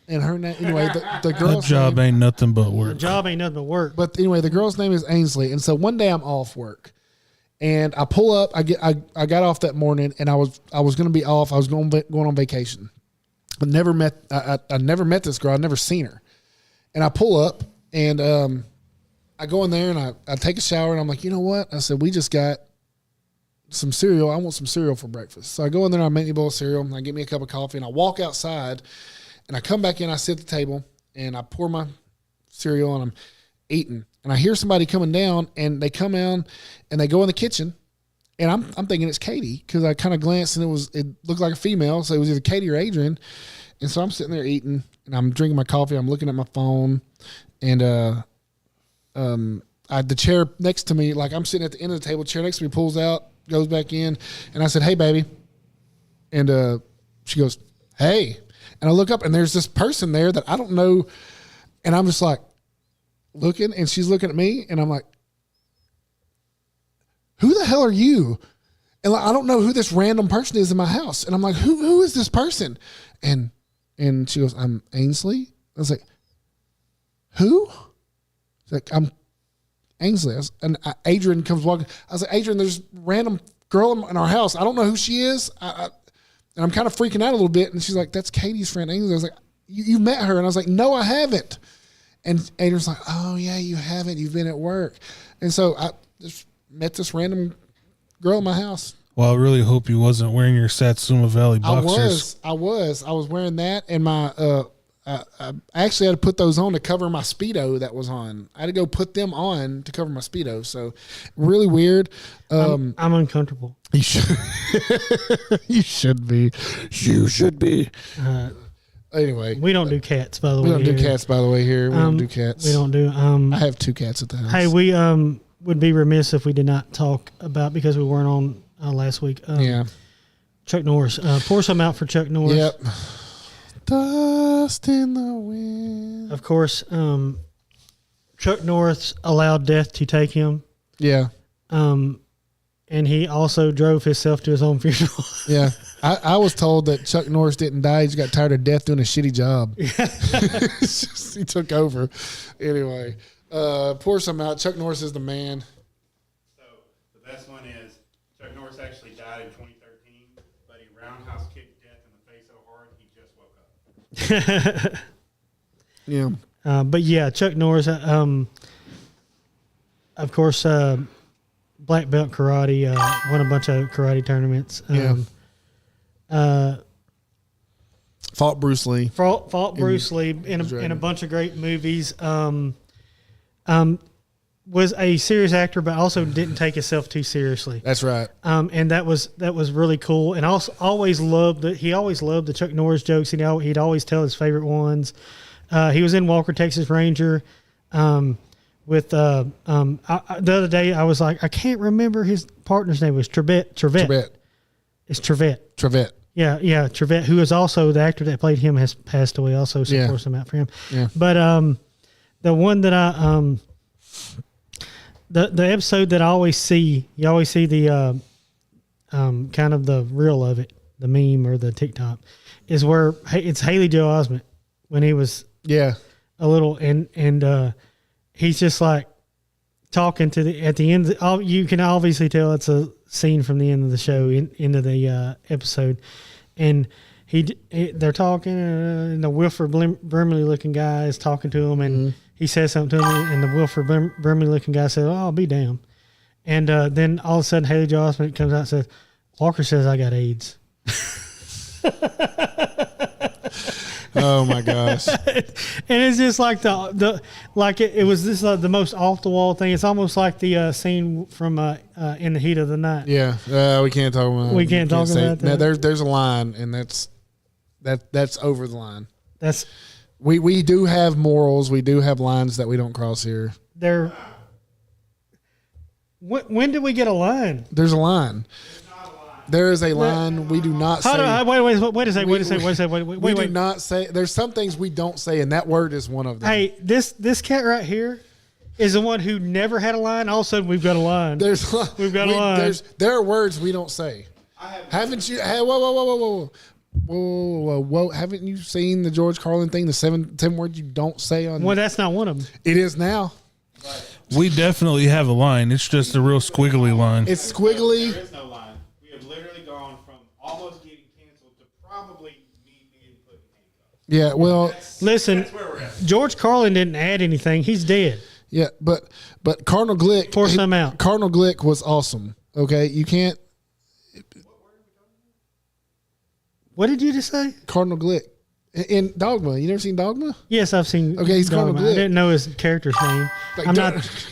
[SPEAKER 3] And her name, anyway, the
[SPEAKER 5] That
[SPEAKER 3] girl's
[SPEAKER 5] job
[SPEAKER 3] name,
[SPEAKER 5] ain't nothing but work.
[SPEAKER 4] Job ain't nothing but work.
[SPEAKER 3] but anyway, the girl's name is Ainsley. And so one day I'm off work, and I pull up. I got off that morning, and I was going to be off. I was going on vacation. I never met this girl. I'd never seen her. And I pull up, and I go in there, and I take a shower, and I'm like, you know what? I said, we just got some cereal. I want some cereal for breakfast. So I go in there, and I make me a bowl of cereal, and I get me a cup of coffee, and I walk outside, and I come back in, I sit at the table, and I pour my cereal, and I'm eating. And I hear somebody coming down, and they come down, and they go in the kitchen, and I'm thinking it's Katie, because I kind of glanced, and it looked like a female, so it was either Katie or Adrian. And so I'm sitting there eating, and I'm drinking my coffee. I'm looking at my phone, and the chair next to me, like I'm sitting at the end of the table, chair next to me pulls out, goes back in, and I said, "Hey, baby," and she goes, "Hey," and I look up, and there's this person there that I don't know, and I'm just like looking, and she's looking at me, and I'm like, "Who the hell are you?" And like, I don't know who this random person is in my house, and I'm like, "Who is this person?" And she goes, "I'm Ainsley." I was like, "Who?" She's like, "I'm Ainsley." And Adrian comes walking. I was like, "Adrian, there's a random girl in our house. I don't know who she is." And I'm kind of freaking out a little bit. And she's like, "That's Katie's friend, Ainsley." I was like, you met her?" And I was like, "No, I haven't." And Adrian's like, "Oh, yeah, you haven't. You've been at work." And so I just met this random girl in my house.
[SPEAKER 5] Well, I really hope he wasn't wearing your Satsuma Valley boxers.
[SPEAKER 3] I was wearing that, and my I actually had to put those on to cover my Speedo that was on. I had to go put them on to cover my Speedo. So really weird.
[SPEAKER 4] I'm uncomfortable.
[SPEAKER 3] You should. You should be. You should be. Anyway,
[SPEAKER 4] We don't do cats, by the way.
[SPEAKER 3] we don't do
[SPEAKER 4] here.
[SPEAKER 3] cats. By the way, here we don't do cats.
[SPEAKER 4] We don't do.
[SPEAKER 3] I have 2 cats at the house.
[SPEAKER 4] Hey, we would be remiss if we did not talk about, because we weren't on last week.
[SPEAKER 3] Yeah.
[SPEAKER 4] Chuck Norris. Pour some out for Chuck Norris.
[SPEAKER 3] Yep. Dust in the wind.
[SPEAKER 4] Of course, Chuck Norris allowed death to take him.
[SPEAKER 3] Yeah.
[SPEAKER 4] And he also drove himself to his own funeral.
[SPEAKER 3] Yeah. I was told that Chuck Norris didn't die. He just got tired of death doing a shitty job. It's just, he took over. Anyway, pour some out. Chuck Norris is the man.
[SPEAKER 7] So the best one is Chuck Norris actually died in 2013, but he roundhouse kicked death in the face so hard he just woke up.
[SPEAKER 3] Yeah.
[SPEAKER 4] But yeah, Chuck Norris, of course, black belt karate, won a bunch of karate tournaments.
[SPEAKER 3] Fought Bruce Lee.
[SPEAKER 4] Fought Bruce Lee in a bunch of great movies. Was a serious actor, but also didn't take himself too seriously.
[SPEAKER 3] That's right.
[SPEAKER 4] And that was really cool. And also always loved he always loved the Chuck Norris jokes. He'd always tell his favorite ones. He was in Walker, Texas Ranger. With the other day, I was like, I can't remember his partner's name. It was Trevette. It's Trevette. Yeah, Trevette, who is also the actor that played him, has passed away also, so pour some out for him.
[SPEAKER 3] Yeah.
[SPEAKER 4] But the one that I the episode that I always see, you always see the kind of the reel of it, the meme or the TikTok, is where it's Haley Joel Osment when he was
[SPEAKER 3] Yeah.
[SPEAKER 4] a little and he's just like talking to at the end. You can obviously tell it's a scene from the end of the show into the episode, and they're talking, and the Wilford Brimley looking guy is talking to him, and he says something to him, and the Wilford Brimley looking guy says, "Oh, I'll be damned." And then all of a sudden, Haley Joel Osment comes out and says, "Walker says I got AIDS."
[SPEAKER 3] Oh my gosh!
[SPEAKER 4] And it's just like it was this the most off the wall thing. It's almost like the scene from In the Heat of the Night.
[SPEAKER 3] Yeah, we can't talk about.
[SPEAKER 4] We can't talk
[SPEAKER 3] say,
[SPEAKER 4] about that.
[SPEAKER 3] No, there's a line, and that's over the line.
[SPEAKER 4] That's
[SPEAKER 3] we do have morals. We do have lines that we don't cross here.
[SPEAKER 4] there. When did we get a line?
[SPEAKER 3] There's a line. There is a line we do not say.
[SPEAKER 4] Wait a second.
[SPEAKER 3] We do not say. There's some things we don't say, and that word is one of them.
[SPEAKER 4] Hey, this cat right here is the one who never had a line. All of a sudden, we've got a line. We've got a line.
[SPEAKER 3] There are words we don't say. Haven't you? Hey, whoa! Haven't you seen the George Carlin thing? The 10 words you don't say on.
[SPEAKER 4] Well, that's not one of them.
[SPEAKER 3] It is now.
[SPEAKER 5] We definitely have a line. It's just a real squiggly line.
[SPEAKER 3] It's squiggly.
[SPEAKER 7] There is no line. We have literally gone from almost getting canceled to probably me being put in handcuffs.
[SPEAKER 3] Yeah. Well.
[SPEAKER 4] Listen, George Carlin didn't add anything. He's dead.
[SPEAKER 3] Yeah, but Cardinal Glick.
[SPEAKER 4] Pour some out.
[SPEAKER 3] Cardinal Glick was awesome. Okay, you can't.
[SPEAKER 4] What did you just say?
[SPEAKER 3] Cardinal Glick in Dogma. You never seen Dogma?
[SPEAKER 4] Yes, I've seen.
[SPEAKER 3] Okay, he's
[SPEAKER 4] Dogma.
[SPEAKER 3] Cardinal Glick.
[SPEAKER 4] I didn't know his character's name.
[SPEAKER 3] Like,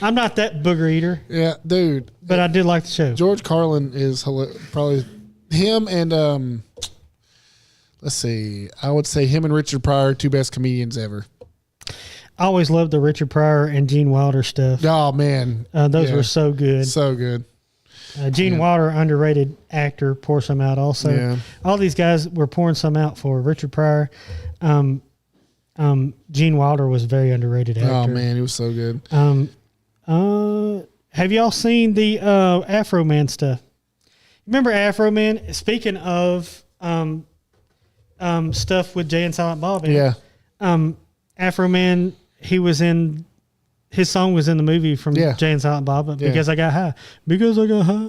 [SPEAKER 4] I'm not that booger eater,
[SPEAKER 3] Yeah, dude.
[SPEAKER 4] but I did like the show.
[SPEAKER 3] George Carlin is probably him and let's see. I would say him and Richard Pryor, two best comedians ever.
[SPEAKER 4] I always loved the Richard Pryor and Gene Wilder stuff.
[SPEAKER 3] Oh man,
[SPEAKER 4] Those were so good.
[SPEAKER 3] so good.
[SPEAKER 4] Gene Wilder, underrated actor, pour some out also.
[SPEAKER 3] Yeah.
[SPEAKER 4] All these guys were pouring some out for Richard Pryor. Gene Wilder was a very underrated actor.
[SPEAKER 3] Oh man, he was so good.
[SPEAKER 4] Have y'all seen the Afro Man stuff? Remember Afro Man? Speaking of stuff with Jay and Silent Bob in it,
[SPEAKER 3] Yeah,
[SPEAKER 4] Afro Man, his song was in the movie from
[SPEAKER 3] Yeah.
[SPEAKER 4] Jay and Silent Bob,
[SPEAKER 3] Yeah.
[SPEAKER 4] Because I Got High. Because I Got High.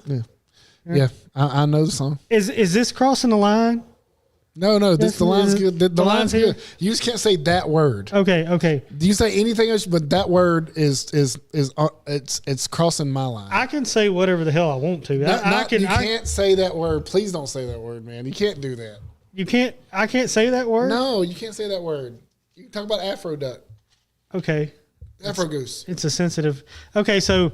[SPEAKER 3] yeah. I know the song.
[SPEAKER 4] Is this crossing the line?
[SPEAKER 3] No,
[SPEAKER 4] Yes,
[SPEAKER 3] the line's
[SPEAKER 4] is it-
[SPEAKER 3] good. The
[SPEAKER 4] the
[SPEAKER 3] line's
[SPEAKER 4] line's
[SPEAKER 3] good. You just can't say that word.
[SPEAKER 4] Okay.
[SPEAKER 3] Do you say anything else? But that word is it's crossing my line.
[SPEAKER 4] I can say whatever the hell I want to.
[SPEAKER 3] You can't say that word. Please don't say that word, man. You can't do that.
[SPEAKER 4] I can't say that word?
[SPEAKER 3] No, you can't say that word. You can talk about Afro duck,
[SPEAKER 4] Okay.
[SPEAKER 3] Afro goose.
[SPEAKER 4] It's a sensitive. Okay, so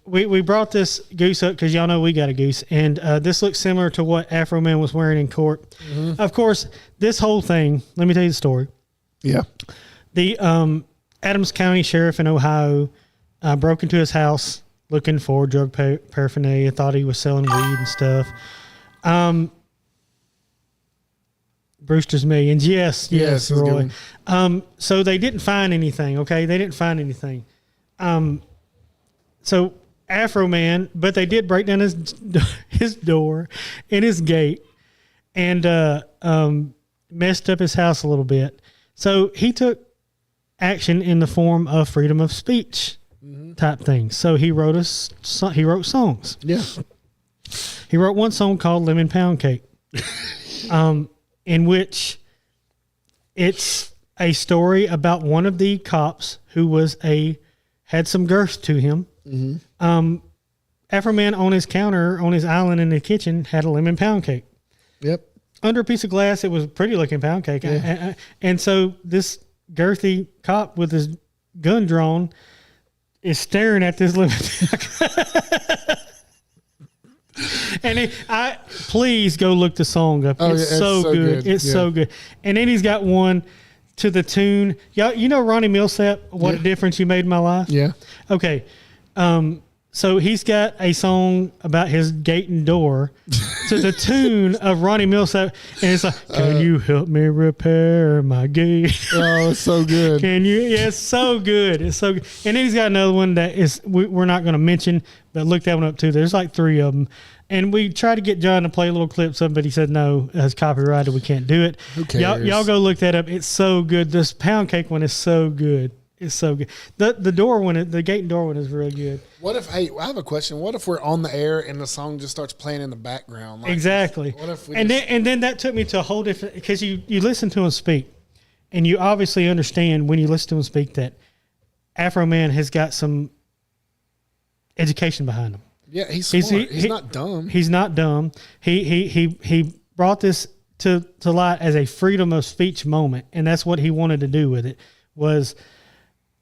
[SPEAKER 4] we brought this goose up because y'all know we got a goose, and this looks similar to what Afro Man was wearing in court. Of course, this whole thing. Let me tell you the story.
[SPEAKER 3] Yeah.
[SPEAKER 4] The Adams County Sheriff in Ohio broke into his house looking for drug paraphernalia. Thought he was selling weed and stuff. Brewster's Millions. Yes,
[SPEAKER 3] that's a good
[SPEAKER 4] Roy.
[SPEAKER 3] one.
[SPEAKER 4] So they didn't find anything. Okay, they didn't find anything. So Afro Man, but they did break down his door and his gate, and messed up his house a little bit. So he took action in the form of freedom of speech type thing. So he wrote songs.
[SPEAKER 3] Yeah.
[SPEAKER 4] He wrote one song called Lemon Pound Cake, in which it's a story about one of the cops who had some girth to him. Afro Man on his counter on his island in the kitchen had a lemon pound cake.
[SPEAKER 3] Yep.
[SPEAKER 4] Under a piece of glass, it was a pretty looking pound cake.
[SPEAKER 3] Yeah.
[SPEAKER 4] And so this girthy cop with his gun drawn is staring at this lemon pound cake. And please go look the song up. It's so good. It's so good. And then he's got one to the tune. Y'all, you know Ronnie Millsap, What a Difference You Made in My Life?
[SPEAKER 3] Yeah.
[SPEAKER 4] Okay. So he's got a song about his gate and door to the tune of Ronnie Millsap. And it's like, can you help me repair my gate?
[SPEAKER 3] Oh, it's so good.
[SPEAKER 4] Can you? Yeah, it's so good. It's so good. And then he's got another one that we're not going to mention, but look that one up too. There's like 3 of them. And we tried to get John to play little clips of them, but he said no, it's copyrighted. We can't do it.
[SPEAKER 3] Who cares?
[SPEAKER 4] Y'all go look that up. It's so good. This pound cake one is so good. It's so good. The door one, the gate and door one is really good.
[SPEAKER 3] What if? Hey, I have a question. What if we're on the air and the song just starts playing in the background? Like,
[SPEAKER 4] Exactly.
[SPEAKER 3] What if we?
[SPEAKER 4] Then that took me to a whole different, because you listen to him speak, and you obviously understand when you listen to him speak that Afro Man has got some education behind him.
[SPEAKER 3] Yeah, he's smart. He's not dumb.
[SPEAKER 4] He's not dumb. He brought this to light as a freedom of speech moment, and that's what he wanted to do with it. Was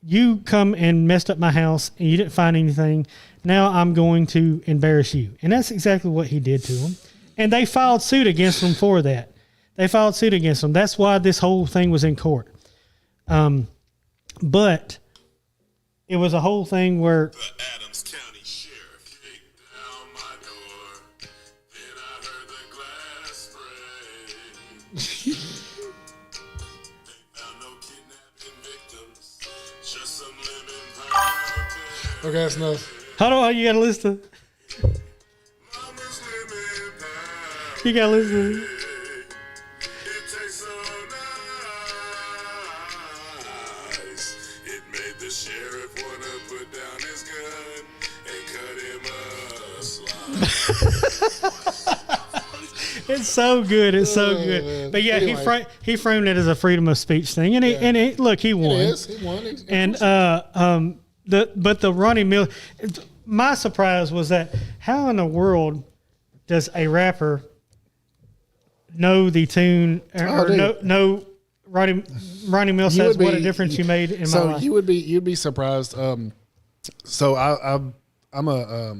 [SPEAKER 4] you come and messed up my house and you didn't find anything. Now I'm going to embarrass you, and that's exactly what he did to him. And they filed suit against him for that. They filed suit against him. That's why this whole thing was in court. But it was a whole thing where
[SPEAKER 8] The Adams County Sheriff kicked down my door. Then I heard the glass break. They found no kidnapping victims, just some lemon pie.
[SPEAKER 3] Okay, that's enough.
[SPEAKER 4] hold on, you gotta listen.
[SPEAKER 8] Mama's lemon pie.
[SPEAKER 4] You gotta listen.
[SPEAKER 8] It tastes so nice. It made the sheriff wanna put down his gun and cut him a slice.
[SPEAKER 4] It's so good. It's so
[SPEAKER 3] Oh,
[SPEAKER 4] good.
[SPEAKER 3] man.
[SPEAKER 4] But yeah,
[SPEAKER 3] Anyway.
[SPEAKER 4] he framed it as a freedom of speech thing, and look, he won.
[SPEAKER 3] It is. He won.
[SPEAKER 4] And the Ronnie Mill, my surprise was that how in the world does a rapper know the tune or
[SPEAKER 3] dude.
[SPEAKER 4] know Ronnie Mill
[SPEAKER 3] You
[SPEAKER 4] says
[SPEAKER 3] would
[SPEAKER 4] what a
[SPEAKER 3] be-
[SPEAKER 4] difference you made in my
[SPEAKER 3] So
[SPEAKER 4] life.
[SPEAKER 3] you'd be surprised. So I'm a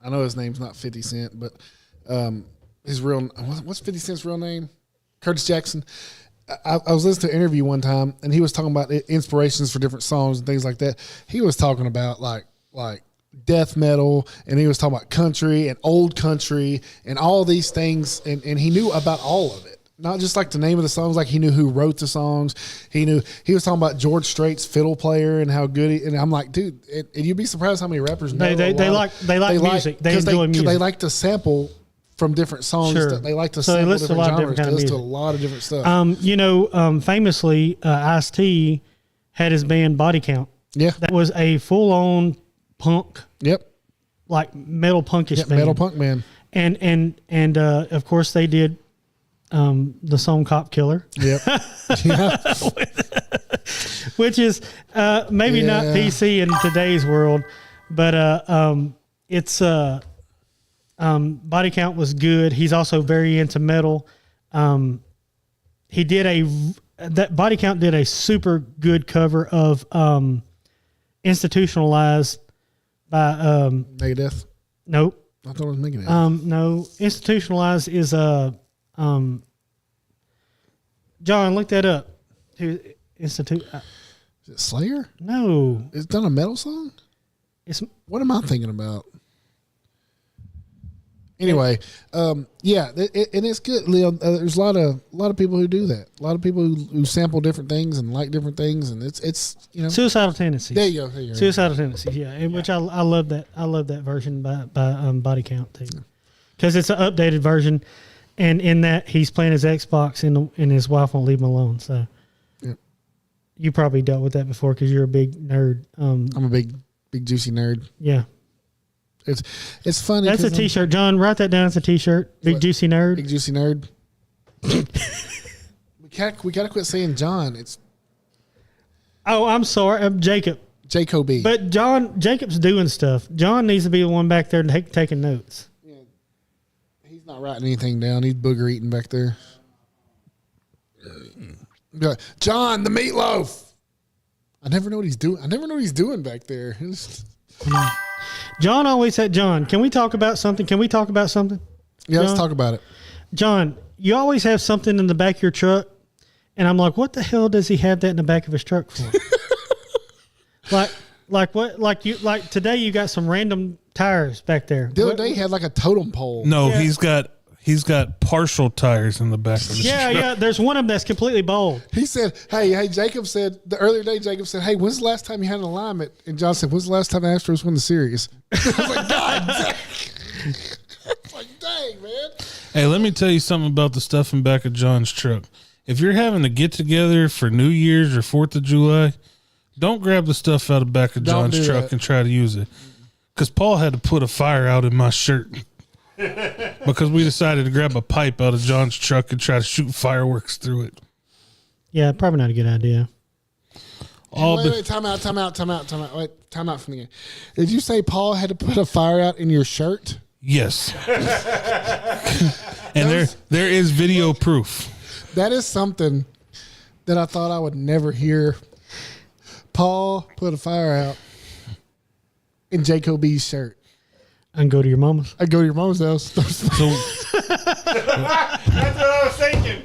[SPEAKER 3] I know his name's not 50 Cent, but his real what's 50 Cent's real name? Curtis Jackson. I was listening to an interview one time, and he was talking about inspirations for different songs and things like that. He was talking about like death metal, and he was talking about country and old country and all these things, and he knew about all of it. Not just like the name of the songs, like he knew who wrote the songs. He was talking about George Strait's fiddle player and how good he. And I'm like, dude, and you'd be surprised how many rappers know.
[SPEAKER 4] They like music. They
[SPEAKER 3] 'cause
[SPEAKER 4] enjoy
[SPEAKER 3] 'cause
[SPEAKER 4] music.
[SPEAKER 3] They like to sample from different songs.
[SPEAKER 4] Sure.
[SPEAKER 3] They like to
[SPEAKER 4] So they
[SPEAKER 3] sample
[SPEAKER 4] listen to a
[SPEAKER 3] different
[SPEAKER 4] lot of
[SPEAKER 3] genres.
[SPEAKER 4] different kind
[SPEAKER 3] They
[SPEAKER 4] of
[SPEAKER 3] listen to a
[SPEAKER 4] music.
[SPEAKER 3] lot of different stuff.
[SPEAKER 4] Famously, Ice-T had his band Body Count.
[SPEAKER 3] Yeah.
[SPEAKER 4] That was a full-on punk,
[SPEAKER 3] Yep.
[SPEAKER 4] like metal punkish
[SPEAKER 3] Yep.
[SPEAKER 4] band.
[SPEAKER 3] Metal punk man.
[SPEAKER 4] And of course they did the song Cop Killer,
[SPEAKER 3] Yep. Yeah.
[SPEAKER 4] which is maybe not
[SPEAKER 3] Yeah.
[SPEAKER 4] PC in today's world, but it's Body Count was good. He's also very into metal. He did that Body Count did a super good cover of Institutionalized by
[SPEAKER 3] Megadeth.
[SPEAKER 4] nope.
[SPEAKER 3] I thought it was Megadeth.
[SPEAKER 4] No, Institutionalized is John, look that up. Who Institute?
[SPEAKER 3] Is it Slayer?
[SPEAKER 4] No,
[SPEAKER 3] It's done a metal song?
[SPEAKER 4] it's
[SPEAKER 3] What am I thinking about? Anyway, yeah, and it's good, Leo. There's a lot of people who do that. A lot of people who sample different things and like different things, and it's
[SPEAKER 4] Suicidal Tendencies.
[SPEAKER 3] There you go. There you go.
[SPEAKER 4] Suicidal Tendencies, yeah, and which I love that. I love that version by Body Count too, because it's an updated version, and in that he's playing his Xbox and his wife won't leave him alone. So,
[SPEAKER 3] Yep.
[SPEAKER 4] you probably dealt with that before because you're a big nerd.
[SPEAKER 3] I'm a big juicy nerd.
[SPEAKER 4] Yeah,
[SPEAKER 3] It's funny.
[SPEAKER 4] that's a
[SPEAKER 3] 'cause I'm
[SPEAKER 4] T-shirt. John, write that down. It's a T-shirt. Big
[SPEAKER 3] What?
[SPEAKER 4] Juicy Nerd.
[SPEAKER 3] Big juicy nerd. we gotta quit saying John. It's
[SPEAKER 4] Oh, I'm sorry, Jacob.
[SPEAKER 3] Jacoby.
[SPEAKER 4] But Jacob's doing stuff. John needs to be the one back there taking notes.
[SPEAKER 3] He's not writing anything down. He's booger eating back there. Yeah, John, the meatloaf. I never know what he's doing. I never know what he's doing back there.
[SPEAKER 4] John always said, John, can we talk about something? Can we talk about something?
[SPEAKER 3] Yeah, let's
[SPEAKER 4] John?
[SPEAKER 3] talk about it.
[SPEAKER 4] John, you always have something in the back of your truck. And I'm like, what the hell does he have that in the back of his truck for? like what? Like today you got some random tires back there.
[SPEAKER 3] The other
[SPEAKER 4] What-
[SPEAKER 3] day he had like a totem pole.
[SPEAKER 5] No,
[SPEAKER 4] Yeah.
[SPEAKER 5] he's got partial tires in the back of his
[SPEAKER 4] Yeah, yeah. There's one of them that's completely bald.
[SPEAKER 3] He said, hey, Jacob said, the earlier day, Jacob said, hey, when's the last time you had an alignment? And John said, when's the last time the Astros won the series? I was like, God dang. It's like, dang, man.
[SPEAKER 5] Hey, let me tell you something about the stuff in back of John's truck. If you're having a get together for New Year's or 4th of July, don't grab the stuff out of the back of
[SPEAKER 3] Don't
[SPEAKER 5] John's
[SPEAKER 3] do
[SPEAKER 5] truck
[SPEAKER 3] that.
[SPEAKER 5] and try to use it. Because Paul had to put a fire out in my shirt because we decided to grab a pipe out of John's truck and try to shoot fireworks through it.
[SPEAKER 4] Yeah, probably not a good idea.
[SPEAKER 5] all
[SPEAKER 3] Wait, time out. Wait, time out from the game. Did you say Paul had to put a fire out in your shirt?
[SPEAKER 5] yes. And there is video proof.
[SPEAKER 3] That is something that I thought I would never hear. Paul put a fire out in Jacob B's shirt.
[SPEAKER 4] And go to your mama's.
[SPEAKER 3] I go to your mom's house.
[SPEAKER 5] So
[SPEAKER 6] That's what I was thinking.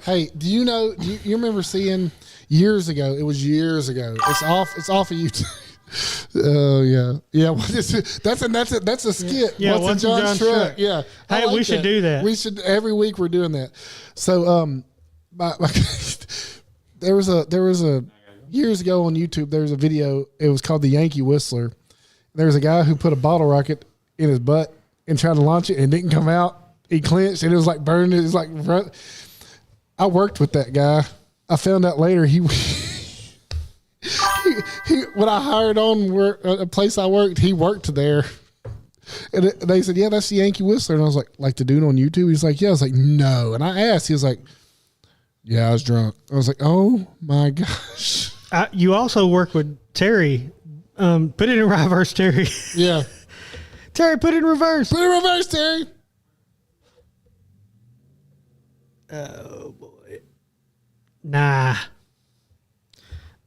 [SPEAKER 3] hey, do you know, you remember seeing years ago, it was years ago. It's off of YouTube. Oh yeah. What is it? That's a skit.
[SPEAKER 4] Yeah,
[SPEAKER 3] What's in John's truck? Yeah. I
[SPEAKER 4] Hey,
[SPEAKER 3] like
[SPEAKER 4] we should do that.
[SPEAKER 3] We should, every week we're doing that. So there was a years ago on YouTube, there was a video, it was called The Yankee Whistler. There was a guy who put a bottle rocket in his butt and tried to launch it and it didn't come out. He clenched and it was like burning. It was like, I worked with that guy. I found out later he when I hired on a place I worked, he worked there. And they said, yeah, that's the Yankee Whistler. And I was like the dude on YouTube? He's like, yeah. I was like, no. And I asked, he was like, yeah, I was drunk. I was like, oh my gosh.
[SPEAKER 4] You also work with Terry. Put it in reverse, Terry.
[SPEAKER 3] Yeah.
[SPEAKER 4] Terry, put it in reverse.
[SPEAKER 3] Put it in reverse, Terry.
[SPEAKER 4] Oh boy. Nah.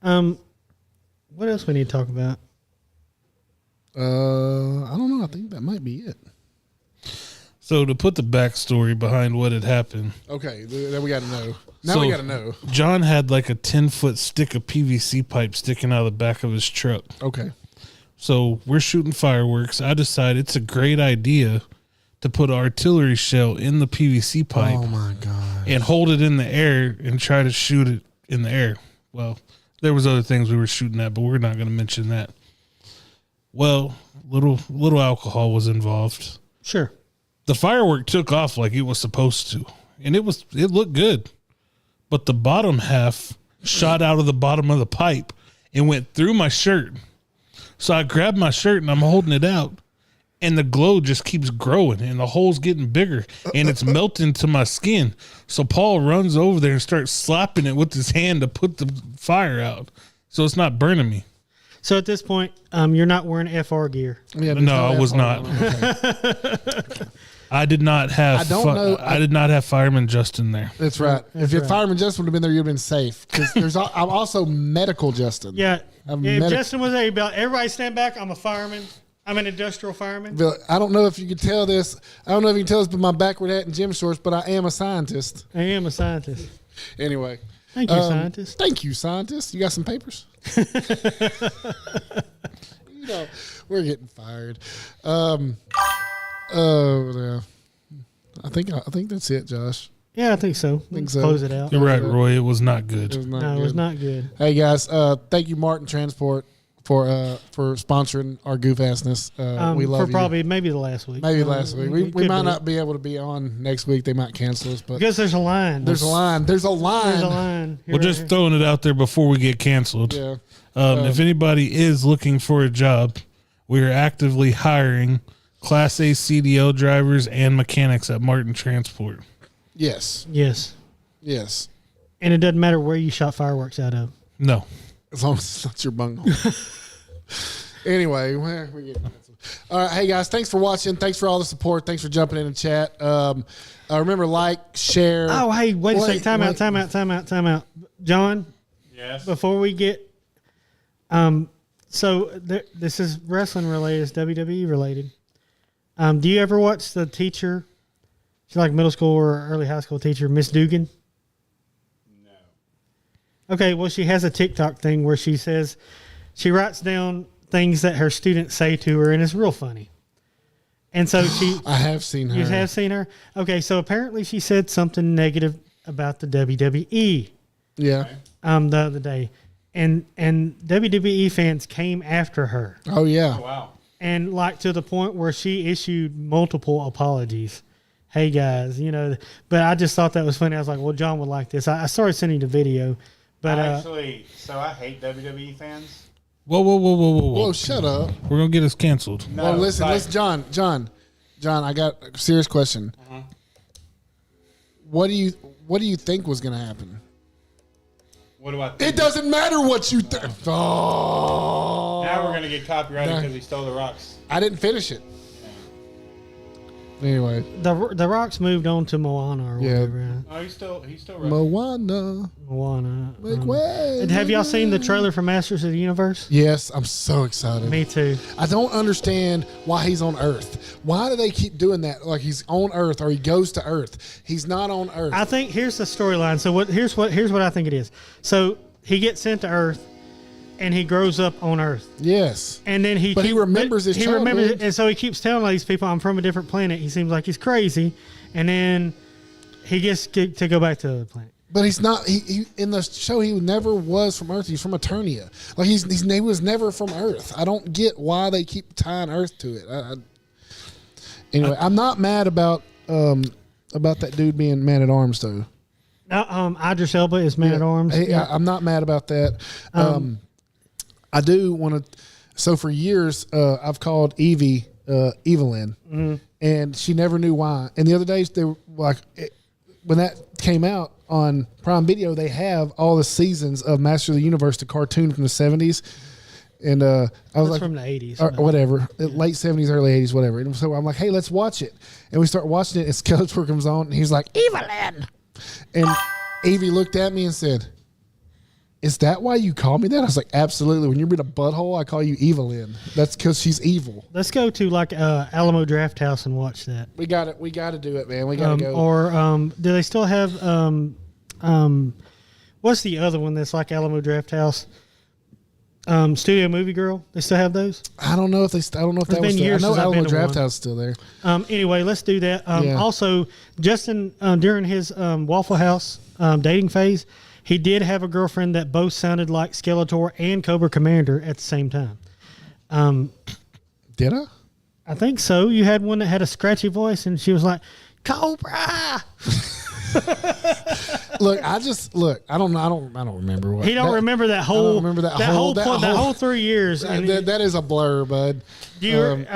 [SPEAKER 4] What else we need to talk about?
[SPEAKER 3] I don't know. I think that might be it.
[SPEAKER 5] So to put the backstory behind what had happened,
[SPEAKER 3] Okay, then we got to know. Now we got to know.
[SPEAKER 5] John had like a 10-foot stick of PVC pipe sticking out of the back of his truck.
[SPEAKER 3] Okay.
[SPEAKER 5] So we're shooting fireworks. I decide it's a great idea to put an artillery shell in the PVC pipe
[SPEAKER 3] Oh my god.
[SPEAKER 5] and hold it in the air and try to shoot it in the air. Well, there was other things we were shooting at, but we're not going to mention that. Well, little alcohol was involved.
[SPEAKER 4] Sure.
[SPEAKER 5] The firework took off like it was supposed to, and it looked good. But the bottom half shot out of the bottom of the pipe and went through my shirt. So I grabbed my shirt and I'm holding it out, and the glow just keeps growing and the hole's getting bigger and it's melting to my skin. So Paul runs over there and starts slapping it with his hand to put the fire out so it's not burning me.
[SPEAKER 4] So at this point, you're not wearing FR gear.
[SPEAKER 3] Yeah,
[SPEAKER 5] No, I was not. I did not have.
[SPEAKER 3] I don't know.
[SPEAKER 5] I did not have Fireman Justin there.
[SPEAKER 3] That's right. If your fireman Justin would have been there, you'd have been safe. Because I'm also medical Justin.
[SPEAKER 4] Yeah.
[SPEAKER 3] I'm
[SPEAKER 4] If
[SPEAKER 3] medic-
[SPEAKER 4] Justin was there, he'd be like, everybody stand back. I'm a fireman. I'm an industrial fireman.
[SPEAKER 3] But I don't know if you could tell this. I don't know if you can tell this by my backward hat and gym shorts, but I am a scientist.
[SPEAKER 4] I am a scientist.
[SPEAKER 3] Anyway.
[SPEAKER 4] Thank you, scientist.
[SPEAKER 3] Thank you, scientist. You got some papers? We're getting fired. Yeah. I think that's it, Josh.
[SPEAKER 4] Yeah, I think so.
[SPEAKER 3] Think so.
[SPEAKER 4] Close it out.
[SPEAKER 5] You're right, Roy. It was not good.
[SPEAKER 3] It was not
[SPEAKER 4] No,
[SPEAKER 3] good.
[SPEAKER 4] it was not good.
[SPEAKER 3] Hey guys, thank you, Martin Transport, for sponsoring our goof assness. We love
[SPEAKER 4] for
[SPEAKER 3] you.
[SPEAKER 4] probably maybe the last week.
[SPEAKER 3] Maybe last week.
[SPEAKER 4] It
[SPEAKER 3] We
[SPEAKER 4] could
[SPEAKER 3] might
[SPEAKER 4] be.
[SPEAKER 3] not be able to be on next week. They might cancel us, but
[SPEAKER 4] Because there's a line.
[SPEAKER 3] there's a line. There's a line.
[SPEAKER 4] There's a line.
[SPEAKER 5] We're just throwing it out there before we get canceled.
[SPEAKER 3] Yeah.
[SPEAKER 5] If anybody is looking for a job, we are actively hiring Class A CDL drivers and mechanics at Martin Transport.
[SPEAKER 3] Yes.
[SPEAKER 4] Yes.
[SPEAKER 3] Yes.
[SPEAKER 4] And it doesn't matter where you shot fireworks out of.
[SPEAKER 5] No.
[SPEAKER 3] As long as it's not your bunghole. Anyway, we get canceled. All right, hey guys, thanks for watching. Thanks for all the support. Thanks for jumping in the chat. Remember, like, share.
[SPEAKER 4] Oh, hey, wait a second. Time
[SPEAKER 3] wait.
[SPEAKER 4] out. John,
[SPEAKER 6] Yes.
[SPEAKER 4] before we get this is wrestling related, it's WWE related. Do you ever watch the teacher? She's like middle school or early high school teacher, Miss Dugan. No. Okay, well, she has a TikTok thing where she says she writes down things that her students say to her, and it's real funny. And so she,
[SPEAKER 3] I have seen her.
[SPEAKER 4] you have seen her. Okay, so apparently she said something negative about the WWE.
[SPEAKER 3] Yeah.
[SPEAKER 4] The other day, and WWE fans came after her,
[SPEAKER 3] Oh yeah.
[SPEAKER 6] Wow.
[SPEAKER 4] and like to the point where she issued multiple apologies. Hey guys, but I just thought that was funny. I was like, well, John would like this. I started sending the video, but
[SPEAKER 6] So I hate WWE fans.
[SPEAKER 5] Whoa.
[SPEAKER 3] Whoa, shut up.
[SPEAKER 5] We're going to get us canceled.
[SPEAKER 6] No,
[SPEAKER 3] Well, listen,
[SPEAKER 6] like,
[SPEAKER 3] John, I got a serious question. What do you think was going to happen?
[SPEAKER 6] What do I think?
[SPEAKER 3] It doesn't matter what you think. Oh.
[SPEAKER 6] Now we're gonna get copyrighted
[SPEAKER 3] No.
[SPEAKER 6] because he stole the rocks.
[SPEAKER 3] I didn't finish it. Anyway,
[SPEAKER 4] The Rocks moved on to Moana or
[SPEAKER 3] Yeah.
[SPEAKER 4] whatever.
[SPEAKER 6] Oh, he's still
[SPEAKER 3] Moana,
[SPEAKER 4] Moana.
[SPEAKER 3] make way.
[SPEAKER 4] Have y'all seen the trailer for Masters of the Universe?
[SPEAKER 3] Yes, I'm so excited.
[SPEAKER 4] Me too.
[SPEAKER 3] I don't understand why he's on Earth. Why do they keep doing that? Like he's on Earth or he goes to Earth. He's not on Earth.
[SPEAKER 4] I think here's the storyline. So here's what I think it is. So he gets sent to Earth, and he grows up on Earth,
[SPEAKER 3] yes.
[SPEAKER 4] and then he
[SPEAKER 3] remembers his
[SPEAKER 4] he remembers,
[SPEAKER 3] childhood.
[SPEAKER 4] and so he keeps telling all these people, "I'm from a different planet." He seems like he's crazy, and then he gets to go back to the planet.
[SPEAKER 3] But he's not. He in the show he never was from Earth. He's from Eternia. Like he was never from Earth. I don't get why they keep tying Earth to it. Anyway, I'm not mad about that dude being man at arms though.
[SPEAKER 4] Idris Elba is Man at Arms.
[SPEAKER 3] Hey, I'm not mad about that. I do want to. So for years, I've called Evie Evelyn, and she never knew why. And the other days, they were like, when that came out on Prime Video, they have all the seasons of Master of the Universe, the cartoon from the 70s. And I was
[SPEAKER 4] That's
[SPEAKER 3] like,
[SPEAKER 4] from the 80s.
[SPEAKER 3] or whatever, late 70s, early 80s, whatever. And so I'm like, hey, let's watch it. And we start watching it, and Skeletor comes on, and he's like, Evelyn. And Evie looked at me and said, is that why you call me that? I was like, absolutely. When you're being a butthole, I call you Evelyn. That's because she's evil.
[SPEAKER 4] Let's go to like Alamo Draft House and watch that.
[SPEAKER 3] We got it. We got to do it, man. We got to go.
[SPEAKER 4] Or do they still have what's the other one that's like Alamo Draft House? Studio Movie Girl. They still have those?
[SPEAKER 3] I don't know if they. I don't know if that was.
[SPEAKER 4] been
[SPEAKER 3] Still, I
[SPEAKER 4] years
[SPEAKER 3] know
[SPEAKER 4] since I've
[SPEAKER 3] Alamo
[SPEAKER 4] been to
[SPEAKER 3] Draft
[SPEAKER 4] one.
[SPEAKER 3] House is still there.
[SPEAKER 4] Anyway, let's do that.
[SPEAKER 3] Yeah.
[SPEAKER 4] Also, Justin during his Waffle House dating phase, he did have a girlfriend that both sounded like Skeletor and Cobra Commander at the same time.
[SPEAKER 3] Did I?
[SPEAKER 4] I think so. You had one that had a scratchy voice, and she was like, "Cobra."
[SPEAKER 3] Look, I don't know. I don't remember what.
[SPEAKER 4] He don't remember that whole.
[SPEAKER 3] remember that whole- that
[SPEAKER 4] that
[SPEAKER 3] whole-
[SPEAKER 4] whole 3 years. And
[SPEAKER 3] That is a blur, bud.
[SPEAKER 4] do you,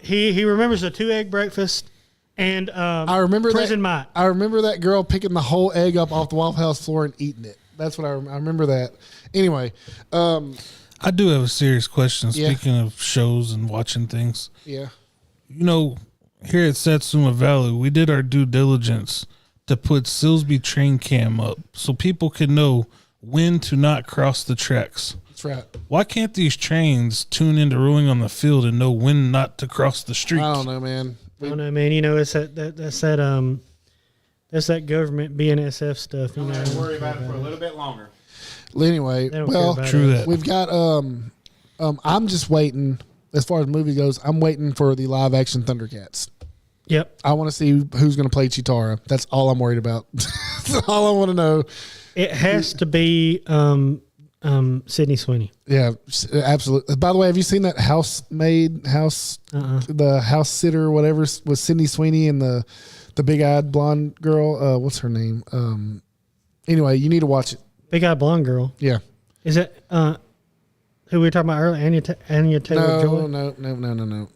[SPEAKER 4] he remembers the 2-egg breakfast and
[SPEAKER 3] I remember
[SPEAKER 4] prison
[SPEAKER 3] that.
[SPEAKER 4] Mike.
[SPEAKER 3] I remember that girl picking the whole egg up off the Waffle House floor and eating it. That's what I remember that. Anyway,
[SPEAKER 5] I do have a serious question.
[SPEAKER 3] Yeah.
[SPEAKER 5] Speaking of shows and watching things,
[SPEAKER 3] yeah.
[SPEAKER 5] you know, here at Satsuma Valley, we did our due diligence to put Silsby train cam up so people can know when to not cross the tracks.
[SPEAKER 3] That's right.
[SPEAKER 5] Why can't these trains tune into rowing on the field and know when not to cross the street?
[SPEAKER 3] I don't know, man.
[SPEAKER 4] I don't know, man. You know, it's that's that government BNSF stuff. You
[SPEAKER 6] I'm
[SPEAKER 4] know,
[SPEAKER 6] gonna worry about it for a little bit longer.
[SPEAKER 3] Anyway,
[SPEAKER 4] They don't
[SPEAKER 3] well,
[SPEAKER 4] care about
[SPEAKER 5] True
[SPEAKER 4] us.
[SPEAKER 5] that.
[SPEAKER 3] we've got I'm just waiting as far as movie goes. I'm waiting for the live action Thundercats.
[SPEAKER 4] Yep.
[SPEAKER 3] I want to see who's going to play Chitara. That's all I'm worried about. That's all I want to know.
[SPEAKER 4] It has to be Sydney Sweeney.
[SPEAKER 3] Yeah, absolutely. By the way, have you seen that the house sitter or whatever with Sydney Sweeney and the big-eyed blonde girl? What's her name? Anyway, you need to watch it.
[SPEAKER 4] Big-eyed blonde girl.
[SPEAKER 3] Yeah.
[SPEAKER 4] Is it who we were talking about earlier? Anya Taylor-Joy?
[SPEAKER 3] No.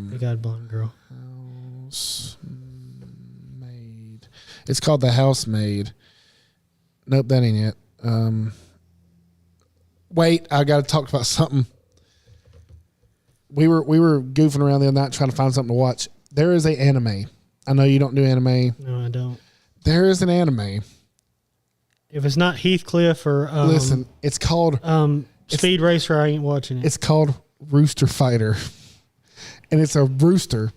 [SPEAKER 4] Big-eyed blonde girl.
[SPEAKER 3] Housemaid. It's called The Housemaid. Nope, that ain't it. Wait, I got to talk about something. We were goofing around the other night trying to find something to watch. There is a anime. I know you don't do anime.
[SPEAKER 4] No, I don't.
[SPEAKER 3] There is an anime.
[SPEAKER 4] If it's not Heathcliff or
[SPEAKER 3] Listen, it's called
[SPEAKER 4] Speed Racer, I ain't watching it.
[SPEAKER 3] it's called Rooster Fighter, and it's a rooster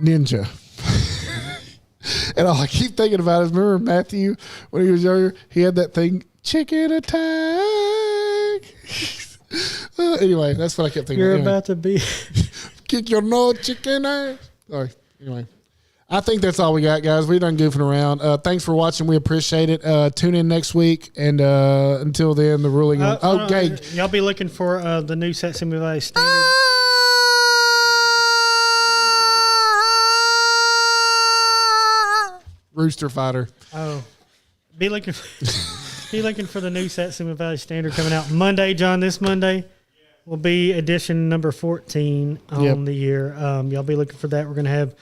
[SPEAKER 3] ninja. And all I keep thinking about is remember Matthew when he was younger, he had that thing chicken attack. Anyway, that's what I kept thinking.
[SPEAKER 4] You're
[SPEAKER 3] Anyway,
[SPEAKER 4] about to be.
[SPEAKER 3] kick your nose, chicken ass. Sorry. Anyway. I think that's all we got, guys. We're done goofing around. Thanks for watching. We appreciate it. Tune in next week. And until then, the ruling. Okay.
[SPEAKER 4] Y'all be looking for the new Satsuma Valley Standard.
[SPEAKER 3] Rooster Fighter.
[SPEAKER 4] Oh, be looking for the new Satsuma Valley Standard coming out Monday, John. This Monday will be edition number 14 on
[SPEAKER 3] Yep.
[SPEAKER 4] the year. Y'all be looking for that. We're gonna have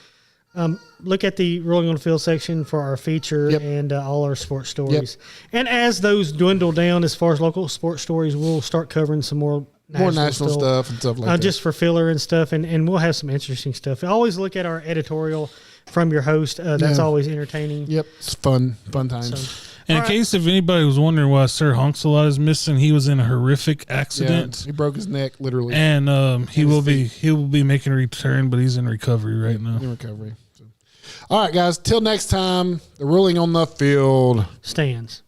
[SPEAKER 4] look at the Rolling on the Field section for our feature
[SPEAKER 3] Yep.
[SPEAKER 4] and all our sports stories. And as those dwindle down as far as local sports stories, we'll start covering some more
[SPEAKER 3] national stuff and stuff like that.
[SPEAKER 4] just for filler and stuff, and we'll have some interesting stuff. Always look at our editorial from your host. That's
[SPEAKER 3] Yeah.
[SPEAKER 4] always entertaining.
[SPEAKER 3] Yep, it's fun times.
[SPEAKER 4] So,
[SPEAKER 5] And in case if anybody was wondering why Sir Honks-a-Lot is missing, he was in a horrific
[SPEAKER 3] Yeah,
[SPEAKER 5] accident.
[SPEAKER 3] he broke his neck literally
[SPEAKER 5] And he will be making a return, but he's in recovery right now.
[SPEAKER 3] in recovery. So. All right, guys. Till next time, the Rolling on the Field
[SPEAKER 4] stands.